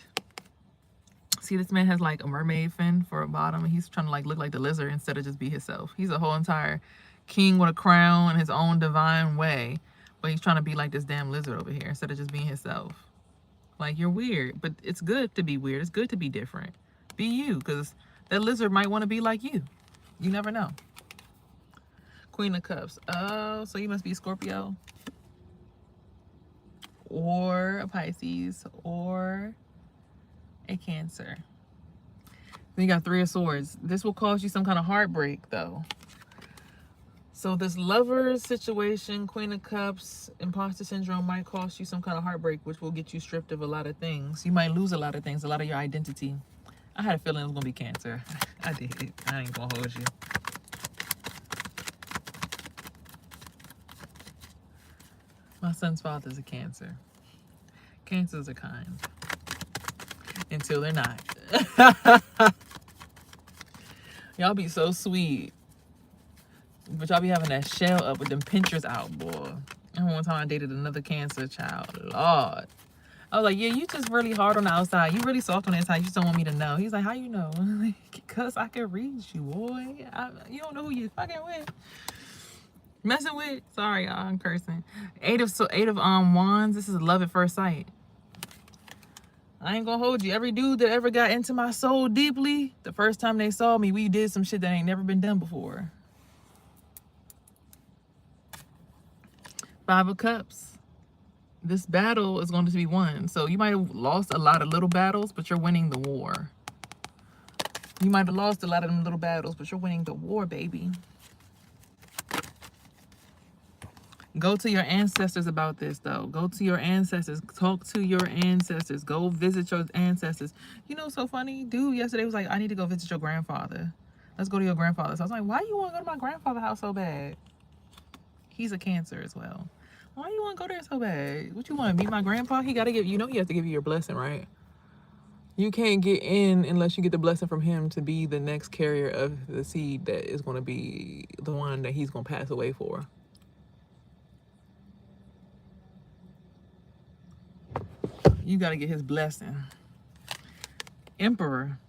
See, this man has like a mermaid fin for a bottom, and he's trying to like look like the lizard instead of just be himself. He's a whole entire king with a crown in his own divine way, but he's trying to be like this damn lizard over here instead of just being himself. Like, you're weird, but it's good to be weird. It's good to be different. Be you, because that lizard might want to be like you. You never know. Queen of Cups. Oh, so you must be Scorpio, or a Pisces, or a Cancer. Then you got Three of Swords. This will cause you some kind of heartbreak, though. So this lover situation, Queen of Cups, imposter syndrome might cost you some kind of heartbreak, which will get you stripped of a lot of things. You might lose a lot of things, a lot of your identity. I had a feeling it was going to be Cancer. I did. I ain't going to hold you. My son's father's a Cancer. Cancers are kind. Until they're not. Y'all be so sweet, but y'all be having that shell up with them pinchers out, boy. I remember one time I dated another Cancer child. Lord. I was like, yeah, you just really hard on the outside. You really soft on the inside. You just don't want me to know. He's like, how you know? Because I can read you, boy. You don't know who you fucking with. Messing with. Sorry, y'all. I'm cursing. Eight of Wands. This is love at first sight. I ain't gonna hold you. Every dude that ever got into my soul deeply, the first time they saw me, we did some shit that ain't never been done before. Five of Cups. This battle is going to be won. So you might have lost a lot of little battles, but you're winning the war. You might have lost a lot of them little battles, but you're winning the war, baby. Go to your ancestors about this, though. Go to your ancestors. Talk to your ancestors. Go visit your ancestors. You know, so funny. Dude yesterday was like, I need to go visit your grandfather. Let's go to your grandfather's house. I was like, why you want to go to my grandfather's house so bad? He's a Cancer as well. Why you want to go there so bad? What you want to meet my grandpa? He got to give, you know, he has to give you your blessing, right? You can't get in unless you get the blessing from him to be the next carrier of the seed that is going to be the one that he's going to pass away for. You got to get his blessing. Emperor.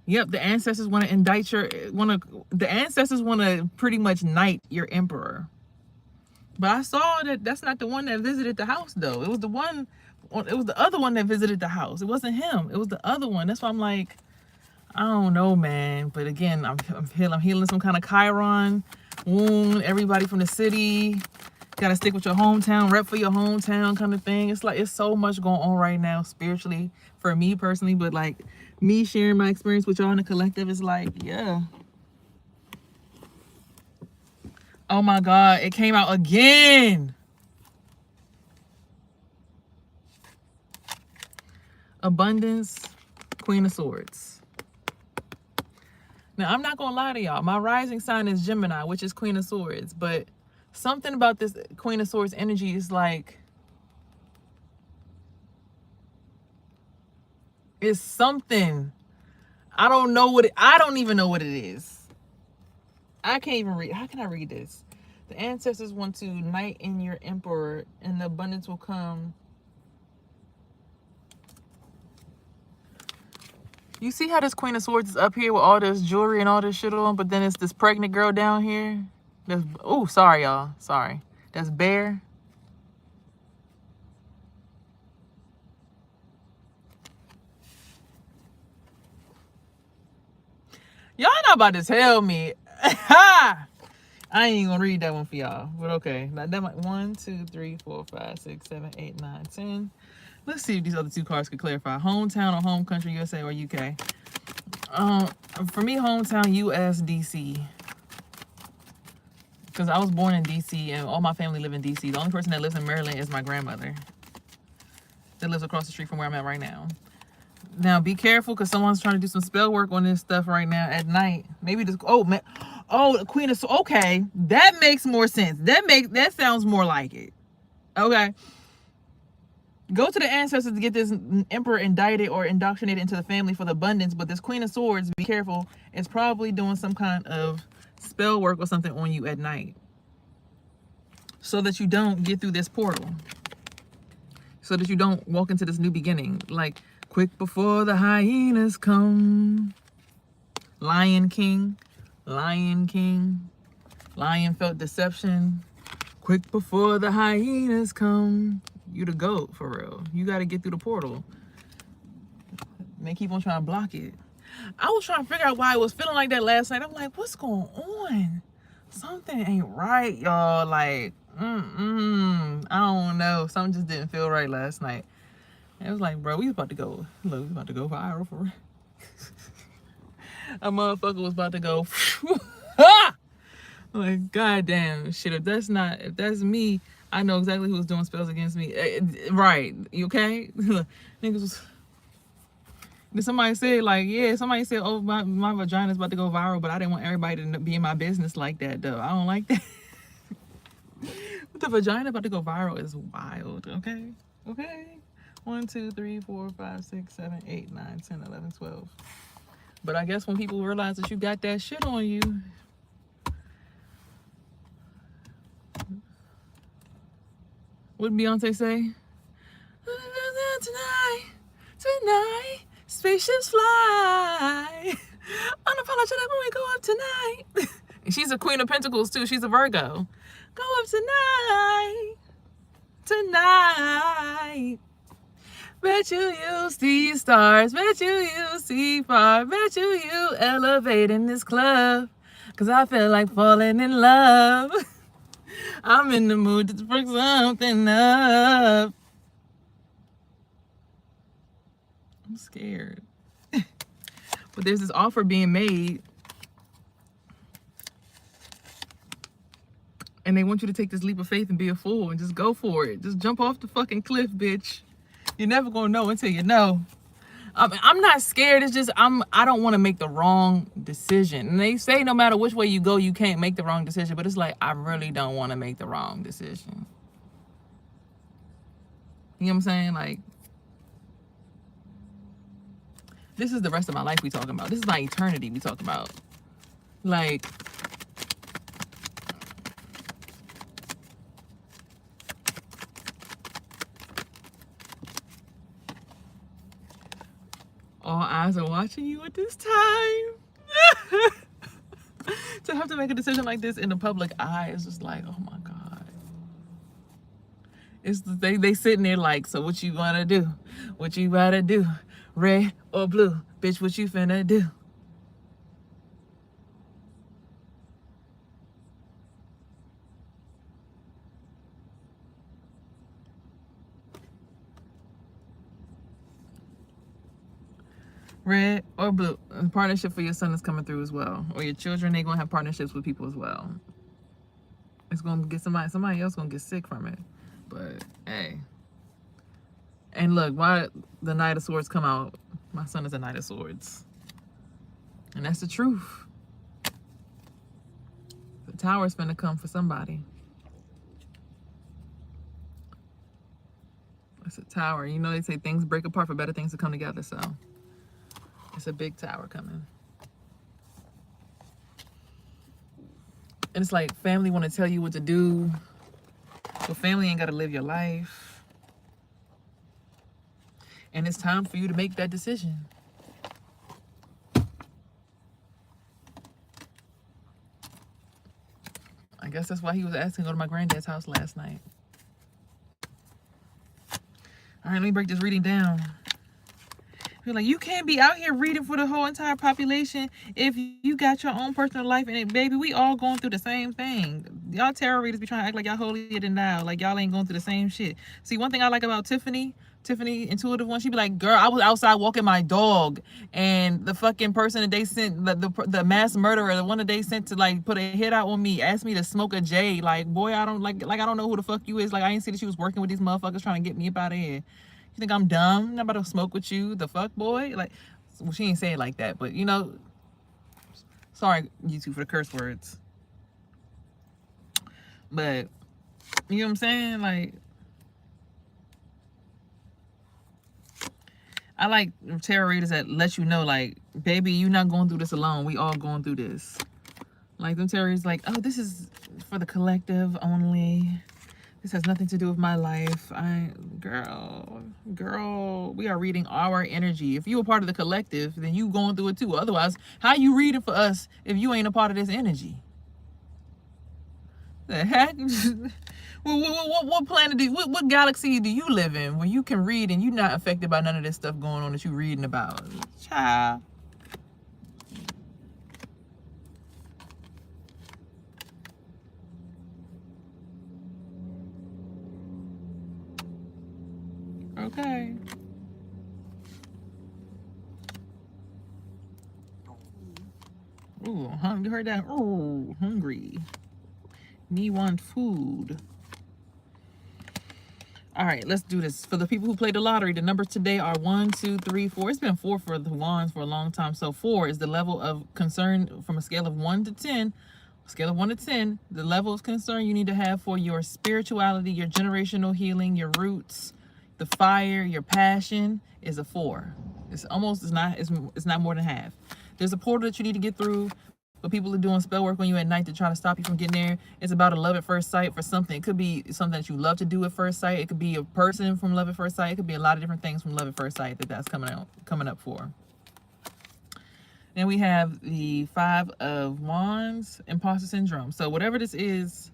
Yep, the ancestors want to indict the ancestors want to pretty much knight your emperor. But I saw that that's not the one that visited the house, though. It was the other one that visited the house. It wasn't him. It was the other one. That's why I'm like, I don't know, man. But again, I'm healing some kind of Chiron wound. Everybody from the city gotta stick with your hometown, rep for your hometown kind of thing. It's like, it's so much going on right now spiritually for me personally, but like me sharing my experience with y'all in the collective is like, yeah. Oh my God, it came out again. Abundance, Queen of Swords. Now, I'm not gonna lie to y'all. My rising sign is Gemini, which is Queen of Swords, but something about this Queen of Swords energy is like, it's something. I don't even know what it is. I can't even read. How can I read this? The ancestors want to knight in your emperor and the abundance will come. You see how this Queen of Swords is up here with all this jewelry and all this shit on, but then it's this pregnant girl down here. Oh, sorry, y'all. Sorry. That's Bear. Y'all not about to tell me. I ain't gonna read that one for y'all, but okay. That might 1, 2, 3, 4, 5, 6, 7, 8, 9, 10. Let's see if these other two cards could clarify. Hometown or home country, USA or UK. For me, hometown, US, DC. Because I was born in DC and all my family live in DC. The only person that lives in Maryland is my grandmother. That lives across the street from where I'm at right now. Now be careful because someone's trying to do some spell work on this stuff right now at night. Maybe this. Oh man. Oh, the Queen of. Okay, that makes more sense. That sounds more like it. Okay. Go to the ancestors to get this emperor indicted or indoctrinated into the family for the abundance. But this Queen of Swords, be careful. It's probably doing some kind of spell work or something on you at night, so that you don't get through this portal. So that you don't walk into this new beginning. Like, quick before the hyenas come. Lion King. Lion King. Lion felt deception. Quick before the hyenas come. You the GOAT, for real. You got to get through the portal. They keep on trying to block it. I was trying to figure out why I was feeling like that last night. I'm like, what's going on? Something ain't right, y'all. Like, I don't know. Something just didn't feel right last night. It was like, bro, we was about to go. Look, we was about to go viral for real. A motherfucker was about to go. Like, goddamn shit. If that's me, I know exactly who was doing spells against me. Right? You okay? Niggas was. Did somebody say like, yeah? Somebody said, oh, my vagina's about to go viral, but I didn't want everybody to be in my business like that, though. I don't like that. But the vagina about to go viral is wild. Okay. Okay. 1, 2, 3, 4, 5, 6, 7, 8, 9, 10, 11, 12. But I guess when people realize that you got that shit on you. What did Beyonce say? Tonight, spaceships fly. Unapologetic when we go up tonight. And she's a Queen of Pentacles too. She's a Virgo. Go up tonight. Bet you see stars. Bet you see far. Bet you elevate in this club. Cause I feel like falling in love. I'm in the mood to bring something up. I'm scared. But there's this offer being made. And they want you to take this leap of faith and be a fool and just go for it. Just jump off the fucking cliff, bitch. You're never gonna know until you know. I'm not scared. It's just I don't want to make the wrong decision. And they say no matter which way you go, you can't make the wrong decision. But it's like I really don't want to make the wrong decision. You know what I'm saying? Like, this is the rest of my life we talking about. This is my eternity we talking about. Like, All eyes are watching you at this time. To have to make a decision like this in the public eye is just like, oh my God. It's they sitting there like, so what you wanna do? What you gotta do? Red or blue? Bitch, what you finna do? Red or blue? A partnership for your son is coming through as well. Or your children, they gonna have partnerships with people as well. It's gonna get somebody else gonna get sick from it. But hey. And look, why the Knight of Swords come out? My son is a Knight of Swords. And that's the truth. The Tower's finna come for somebody. It's a tower. You know they say things break apart for better things to come together, so it's a big tower coming. And it's like family want to tell you what to do, but family ain't got to live your life. And it's time for you to make that decision. I guess that's why he was asking to go to my granddad's house last night. All right, let me break this reading down. You're like, you can't be out here reading for the whole entire population if you got your own personal life in it, baby. We all going through the same thing. Y'all tarot readers be trying to act like y'all holier than thou, like y'all ain't going through the same shit. See, one thing I like about Tiffany, Intuitive One, she be like, girl, I was outside walking my dog, and the fucking person that they sent, the mass murderer, the one that they sent to like put a hit out on me, asked me to smoke a J. Like, boy, I don't like I don't know who the fuck you is. Like, I didn't see that she was working with these motherfuckers trying to get me up out of here. You think I'm dumb? I'm not about to smoke with you, the fuck, boy? Like, well, she ain't say it like that, but you know, sorry, YouTube, for the curse words. But, you know what I'm saying? Like, I like tarot readers that let you know, like, baby, you're not going through this alone. We all going through this. Like, them tarot readers like, oh, this is for the collective only. This has nothing to do with my life. Girl, we are reading our energy. If you're a part of the collective, then you going through it too. Otherwise, how you reading for us if you ain't a part of this energy? The heck? What planet what galaxy do you live in where you can read and you're not affected by none of this stuff going on that you reading about? Child. Okay. Ooh, you heard that? Ooh, hungry. Me want food. All right, let's do this. For the people who played the lottery, the numbers today are 1, 2, 3, 4. It's been 4 for the wands for a long time. So 4 is the level of concern from a scale of 1 to 10. Scale of 1 to 10, the level of concern you need to have for your spirituality, your generational healing, your roots, the fire, your passion is a 4. It's not more than half. There's a portal that you need to get through, but people are doing spell work on you at night to try to stop you from getting there. It's about a love at first sight for something. It could be something that you love to do at first sight. It could be a person from love at first sight. It could be a lot of different things from love at first sight that's coming up for. Then we have the 5 of Wands, imposter syndrome. So whatever this is,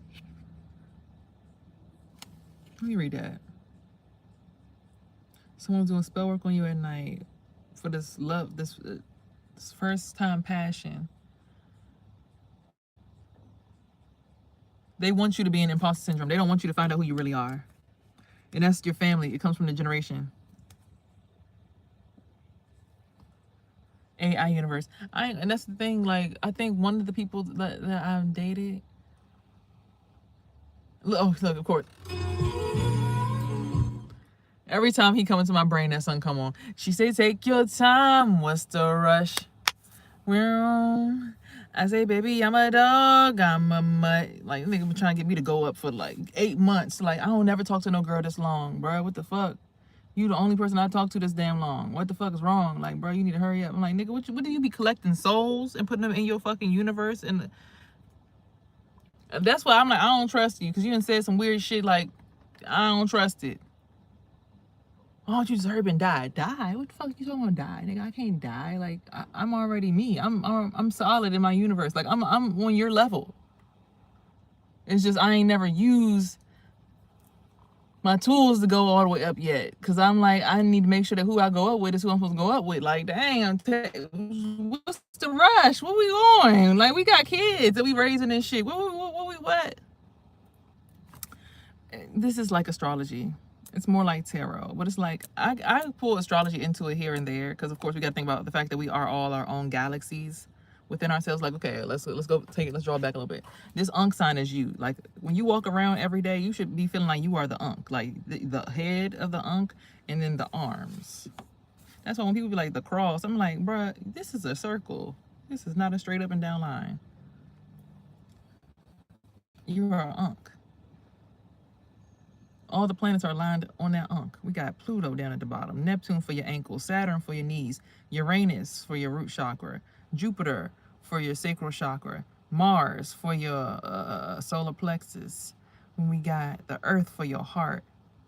let me read that. Someone's doing spell work on you at night for this love, this first time passion. They want you to be in imposter syndrome. They don't want you to find out who you really are. And that's your family. It comes from the generation. AI universe. And that's the thing, like, I think one of the people that I've dated. Look, of course. Every time he come into my brain, that song come on. She say, take your time, what's the rush? I say, baby, I'm a dog, I'm a mutt. Like, nigga been trying to get me to go up for like 8 months. Like, I don't never talk to no girl this long, bro. What the fuck? You the only person I talk to this damn long. What the fuck is wrong? Like, bro, you need to hurry up. I'm like, nigga, what do you be collecting souls and putting them in your fucking universe? And that's why I'm like, I don't trust you, because you done said some weird shit. Like, I don't trust it. Oh, you just hurry and die. Die? What the fuck you talking about? Die, nigga? I can't die. Like I'm already me. I'm solid in my universe. Like I'm on your level. It's just I ain't never used my tools to go all the way up yet. Cause I'm like I need to make sure that who I go up with is who I'm supposed to go up with. Like dang, what's the rush? Where we going? Like we got kids that we raising and shit. What? This is like astrology. It's more like tarot, but it's like I pull astrology into it here and there because of course we got to think about the fact that we are all our own galaxies within ourselves. Like okay, let's go take it. Let's draw it back a little bit. This Ankh sign is you. Like when you walk around every day, you should be feeling like you are the Ankh, like the head of the Ankh, and then the arms. That's why when people be like the cross, I'm like, bruh, this is a circle. This is not a straight up and down line. You are an Ankh. All the planets are aligned on that Ankh. We got Pluto down at the bottom, Neptune for your ankles, Saturn for your knees, Uranus for your root chakra, Jupiter for your sacral chakra, Mars for your solar plexus. When we got the Earth for your heart,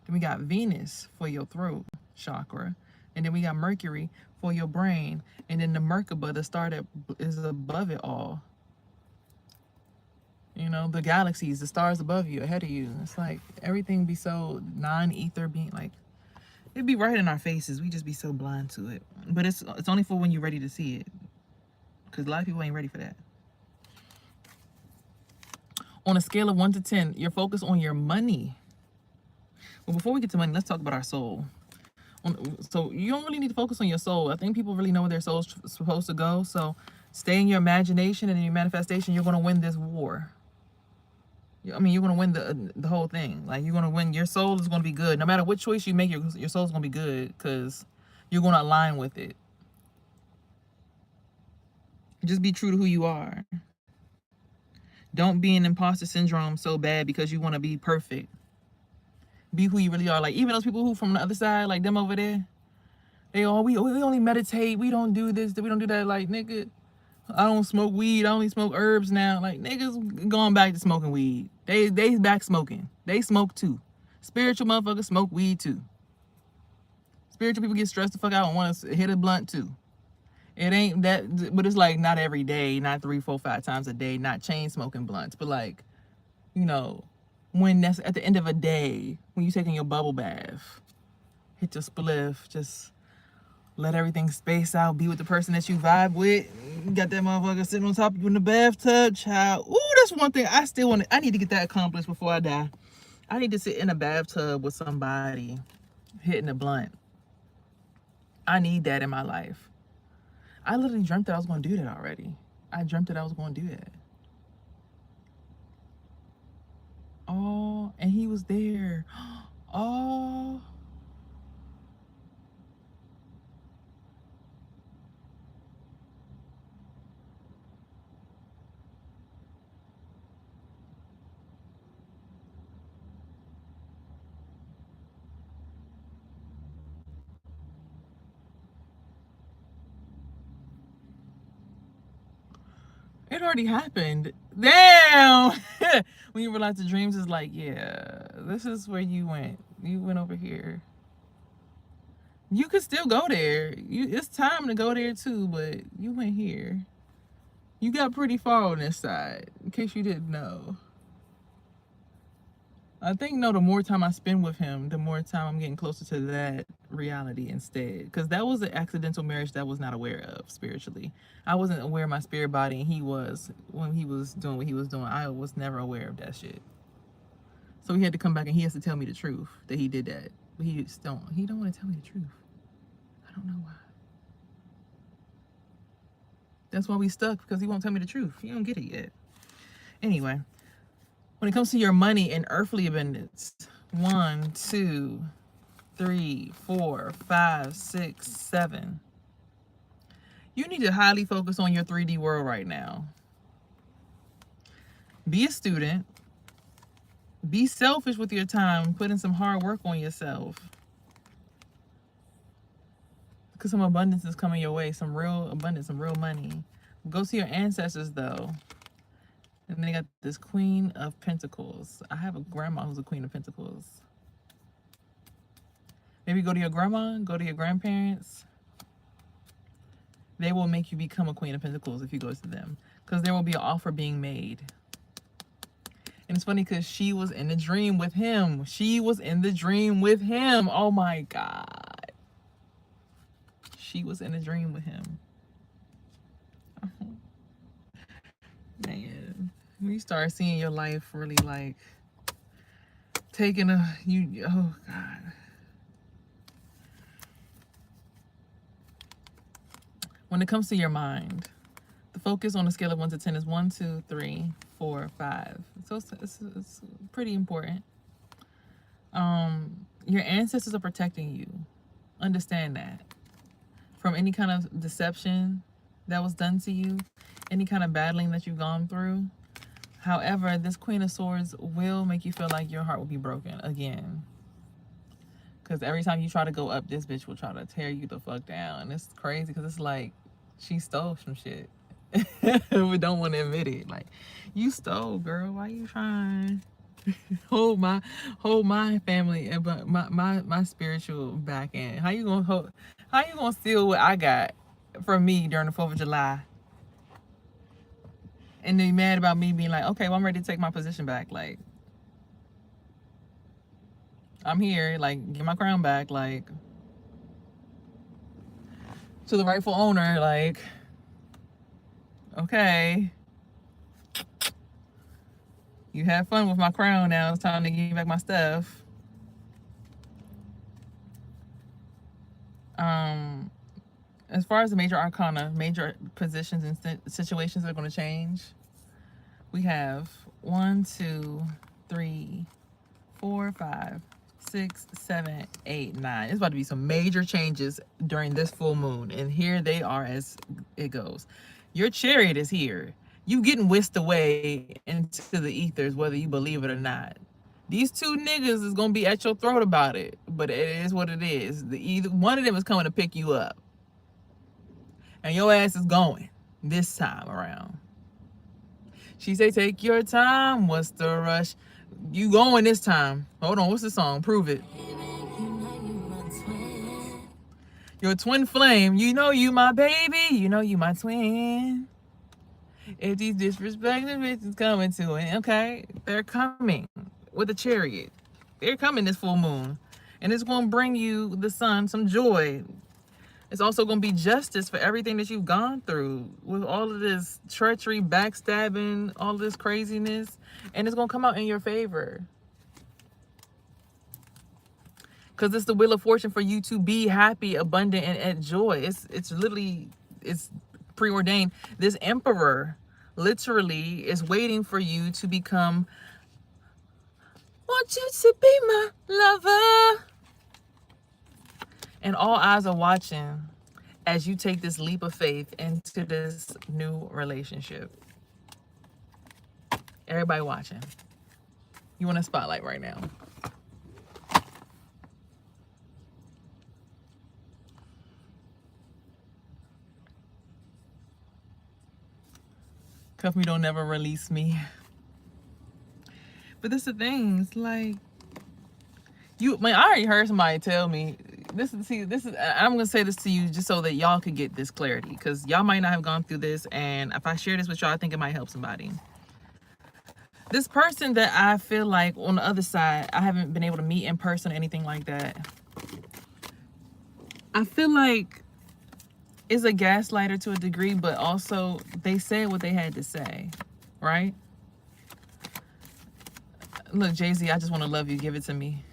then we got Venus for your throat chakra, and then we got Mercury for your brain, and then the Merkaba, the star that is above it all. You know, the galaxies, the stars above you, ahead of you. It's like everything be so non-ether being like, it'd be right in our faces. We just be so blind to it. But it's only for when you're ready to see it. Because a lot of people ain't ready for that. On a scale of 1 to 10, you're focused on your money. Well, before we get to money, let's talk about our soul. So you don't really need to focus on your soul. I think people really know where their soul's supposed to go. So stay in your imagination and in your manifestation. You're going to win this war. I mean, you're going to win the whole thing. Like, you're going to win. Your soul is going to be good. No matter what choice you make, your soul's going to be good because you're going to align with it. Just be true to who you are. Don't be an imposter syndrome so bad because you want to be perfect. Be who you really are. Like, even those people who from the other side, like them over there, we only meditate. We don't do this. We don't do that. Like, nigga, I don't smoke weed. I only smoke herbs now. Like, niggas going back to smoking weed. They back smoking. They smoke too. Spiritual motherfuckers smoke weed too. Spiritual people get stressed the fuck out and want to hit a blunt too. It ain't that, but it's like not every day, not 3, 4, 5 times a day, not chain smoking blunts, but like, you know, when that's at the end of a day, when you taking your bubble bath, hit your spliff, just let everything space out, be with the person that you vibe with. You got that motherfucker sitting on top of you in the bathtub, child. Ooh, that's one thing I need to get that accomplished before I die. I need to sit in a bathtub with somebody hitting a blunt. I need that in my life. I literally dreamt that I was going to do that already. I dreamt that I was going to do that. Oh, and he was there. Oh. It already happened. Damn. When you realize the dreams is like, yeah, this is where you went. You went over here. You could still go there. It's time to go there too, but you went here. You got pretty far on this side, in case you didn't know. I think no, the more time I spend with him, the more time I'm getting closer to that reality instead. Because that was an accidental marriage that I was not aware of spiritually. I wasn't aware of my spirit body, and he was when he was doing what he was doing. I was never aware of that shit. So he had to come back and he has to tell me the truth that he did that. But he don't want to tell me the truth. I don't know why. That's why we stuck, because he won't tell me the truth. He don't get it yet. Anyway. When it comes to your money and earthly abundance, 1, 2, 3, 4, 5, 6, 7. You need to highly focus on your 3D world right now. Be a student. Be selfish with your time. Put in some hard work on yourself. Because some abundance is coming your way. Some real abundance, some real money. Go see your ancestors, though. And then they got this Queen of Pentacles. I have a grandma who's a Queen of Pentacles. Maybe go to your grandma, go to your grandparents. They will make you become a Queen of Pentacles if you go to them, because there will be an offer being made. And it's funny because she was in the dream with him. She was in the dream with him. Oh my God. She was in a dream with him. Oh, man. When you start seeing your life really like taking oh God. When it comes to your mind, the focus on a scale of 1 to 10 is 1, 2, 3, 4, 5. So it's pretty important. Your ancestors are protecting you. Understand that. From any kind of deception that was done to you, any kind of battling that you've gone through. However, this Queen of Swords will make you feel like your heart will be broken again. Because every time you try to go up, this bitch will try to tear you the fuck down. And it's crazy because it's like she stole some shit. We don't want to admit it. Like, you stole, girl. Why you trying? hold my family and but my spiritual back end. How you gonna steal what I got from me during the 4th of July? And they mad about me being like, okay, well, I'm ready to take my position back. Like, I'm here, like, get my crown back, like, to the rightful owner, like, okay. You have fun with my crown now. It's time to give back my stuff. As far as the major arcana, major positions and situations that are going to change, we have 1, 2, 3, 4, 5, 6, 7, 8, 9. It's about to be some major changes during this full moon. And here they are as it goes. Your chariot is here. You getting whisked away into the ethers, whether you believe it or not. These two niggas is going to be at your throat about it. But it is what it is. Either one of them is coming to pick you up. And your ass is going this time around. She say, take your time. What's the rush? You going this time. Hold on. What's the song? Prove it. Your twin flame. You know you my baby. You know you my twin. If these disrespected bitches coming to it. Okay. They're coming with a chariot. They're coming this full moon. And it's going to bring you, the sun, some joy. It's also going to be justice for everything that you've gone through with all of this treachery, backstabbing, all this craziness. And it's going to come out in your favor. Because it's the wheel of fortune for you to be happy, abundant, and at joy. It's literally, it's preordained. This emperor literally is waiting for you to become, want you to be my lover. And all eyes are watching as you take this leap of faith into this new relationship. Everybody watching. You want a spotlight right now. Cuff me, don't never release me. But this is the thing. It's like, I already heard somebody tell me, I'm gonna say this to you just so that y'all could get this clarity, because y'all might not have gone through this, and if I share this with y'all, I think it might help somebody. This person that I feel like on the other side, I haven't been able to meet in person or anything like that. I feel like it's a gaslighter to a degree, but also they said what they had to say, right? Look, Jay-Z, I just want to love you. Give it to me.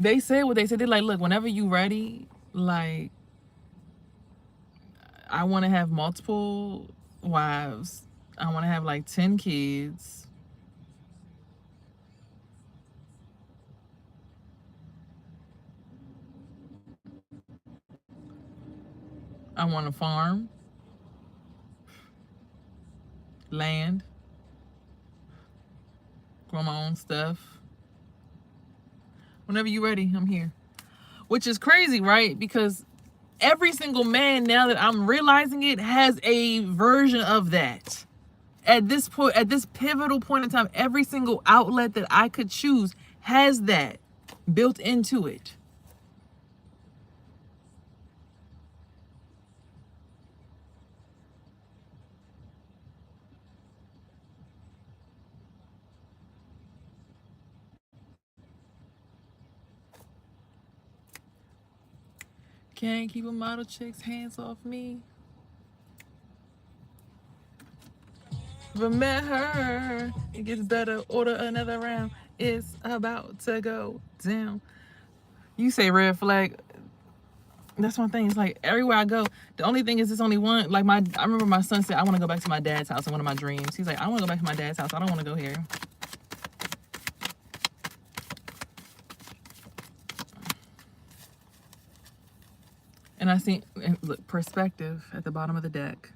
They said what they said. They're like, look, whenever you ready, like, I want to have multiple wives. I want to have like 10 kids. I want a farm, land, grow my own stuff. Whenever you're ready, I'm here. Which is crazy, right? Because every single man, now that I'm realizing it, has a version of that. At this point, at this pivotal point in time, every single outlet that I could choose has that. built into it. Can't keep a model chick's hands off me. Met her. It gets better. Order another round. It's about to go down. You say red flag. That's one thing. It's like everywhere I go, the only thing is it's only one. Like I remember my son said, I want to go back to my dad's house in one of my dreams. He's like, I want to go back to my dad's house. I don't want to go here. And I see, look, perspective at the bottom of the deck.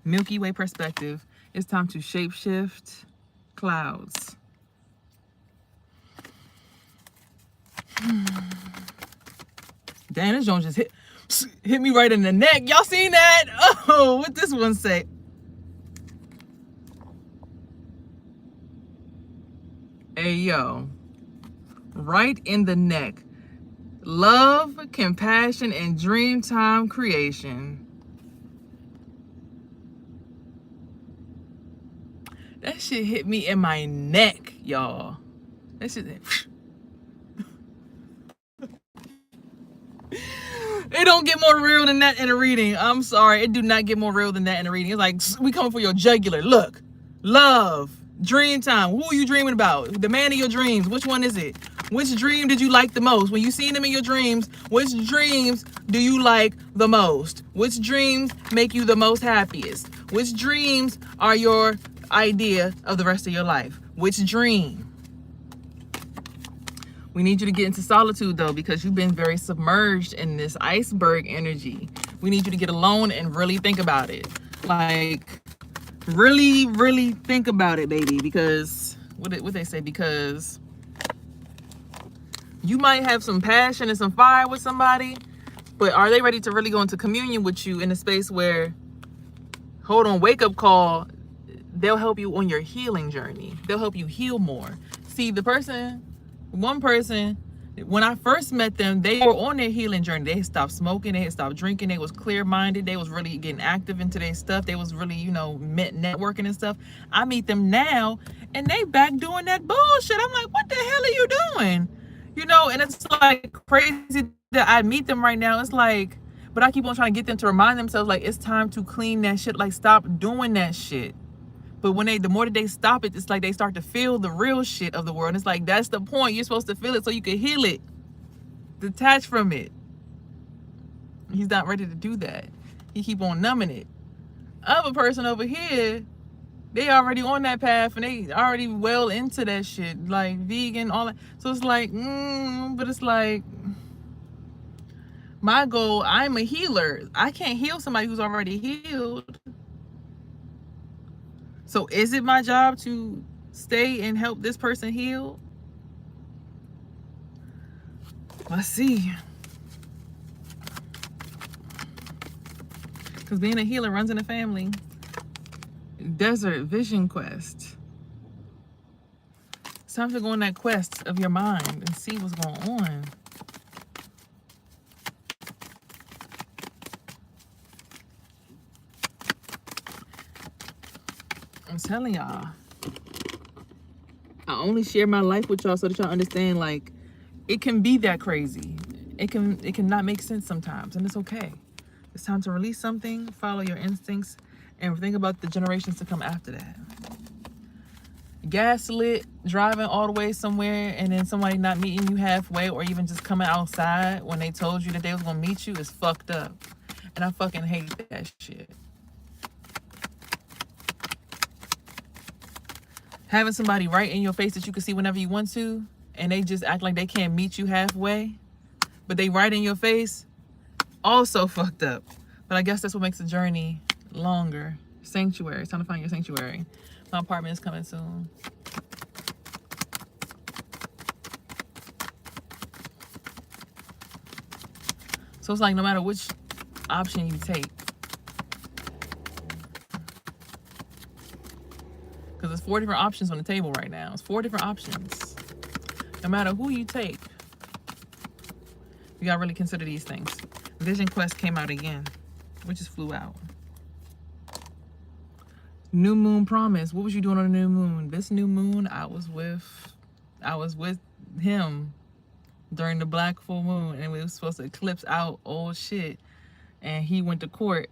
Milky Way perspective. It's time to shapeshift clouds. Damn, this joint just hit me right in the neck. Y'all seen that? Oh, what this one say? Hey, yo. Right in the neck. Love, compassion, and dream time creation. That shit hit me in my neck, y'all. That shit. It don't get more real than that in a reading. I'm sorry. It do not get more real than that in a reading. It's like, we coming for your jugular. Look. Love. Dream time. Who are you dreaming about? The man of your dreams. Which one is it? Which dream did you like the most? When you seen him in your dreams, which dreams do you like the most? Which dreams make you the most happiest? Which dreams are your idea of the rest of your life? Which dream? We need you to get into solitude though, because you've been very submerged in this iceberg energy. We need you to get alone and really think about it. Like, really, really think about it, baby. Because what they say? Because you might have some passion and some fire with somebody, but are they ready to really go into communion with you in a space where, hold on, wake up call? They'll help you on your healing journey. They'll help you heal more. See, one person, when I first met them, they were on their healing journey. They had stopped smoking, they had stopped drinking, they was clear-minded, they was really getting active into their stuff. They was really, networking and stuff. I meet them now, and they back doing that bullshit. I'm like, what the hell are you doing? And it's like crazy that I meet them right now. It's like, but I keep on trying to get them to remind themselves, like, it's time to clean that shit. Like, stop doing that shit. But when the more that they stop it, it's like they start to feel the real shit of the world. And it's like, that's the point. You're supposed to feel it so you can heal it. Detach from it. He's not ready to do that. He keep on numbing it. Other person over here, they already on that path and they already well into that shit. Like vegan, all that. So it's like, but it's like, my goal, I'm a healer. I can't heal somebody who's already healed. So is it my job to stay and help this person heal? Let's see. Because being a healer runs in the family. Desert vision quest. It's time to go on that quest of your mind and see what's going on. I'm telling y'all, I only share my life with y'all so that y'all understand, like, it can be that crazy. It can not make sense sometimes, and it's okay. It's time to release something, follow your instincts, and think about the generations to come after that. Gaslit, driving all the way somewhere, and then somebody not meeting you halfway, or even just coming outside when they told you that they was gonna meet you is fucked up. And I fucking hate that shit. Having somebody right in your face that you can see whenever you want to, and they just act like they can't meet you halfway, but they right in your face, also fucked up. But I guess that's what makes the journey longer. Sanctuary. It's time to find your sanctuary. My apartment is coming soon. So it's like no matter which option you take, because there's 4 different options on the table right now. It's 4 different options. No matter who you take, you gotta really consider these things. Vision Quest came out again, which just flew out. New moon promise. What was you doing on the new moon? This new moon, I was with him during the black full moon, and we were supposed to eclipse out old shit. And he went to court,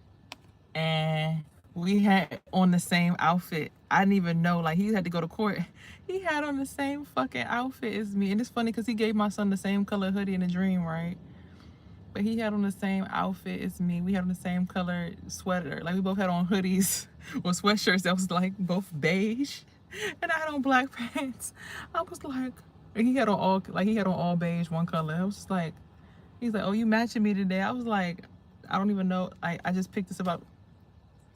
and we had on the same outfit. I didn't even know, like, he had to go to court. He had on the same fucking outfit as me. And it's funny because he gave my son the same color hoodie in a dream, right? But he had on the same outfit as me. We had on the same color sweater. Like, we both had on hoodies or sweatshirts that was like both beige. And I had on black pants. I was like, and he had on all beige, one color. I was just like, he's like, oh, you matching me today. I was like, I don't even know. I just picked this up.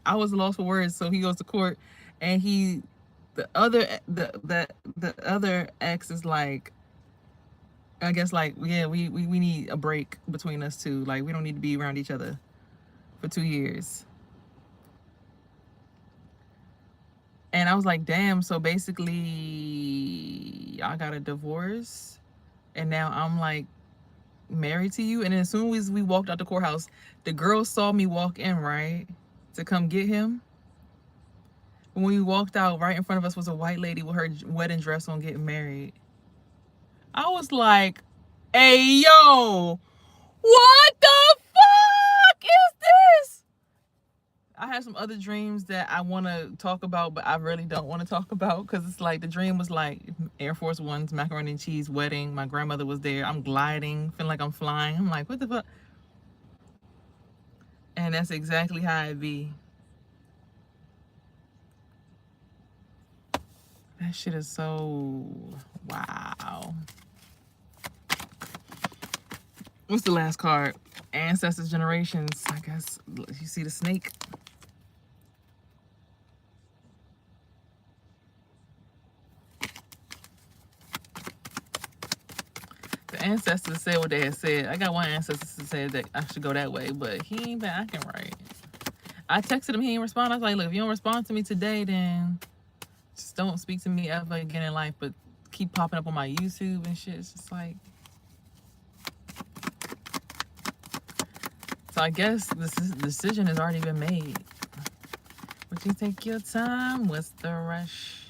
I was lost for words. So he goes to court, and the other ex is like, I guess, like, yeah, we need a break between us two. Like, we don't need to be around each other for 2 years. And I was like, damn, so basically I got a divorce and now I'm like married to you. And then as soon as we walked out the courthouse, the girls saw me walk in, right, to come get him. When we walked out, right in front of us was a white lady with her wedding dress on getting married. I was like, hey, yo, what the fuck is this? I have some other dreams that I want to talk about, but I really don't want to talk about, because it's like the dream was like Air Force One's macaroni and cheese wedding. My grandmother was there. I'm gliding, feeling like I'm flying. I'm like, what the fuck? And that's exactly how it be. That shit is so wow. What's the last card? Ancestors, generations. I guess you see the snake. The ancestors said what they had said. I got one ancestor that said that I should go that way, but he ain't been acting right. I texted him, he didn't respond. I was like, look, if you don't respond to me today, then just don't speak to me ever again in life, but keep popping up on my YouTube and shit. It's just like, so I guess this decision has already been made. But you take your time. What's the rush?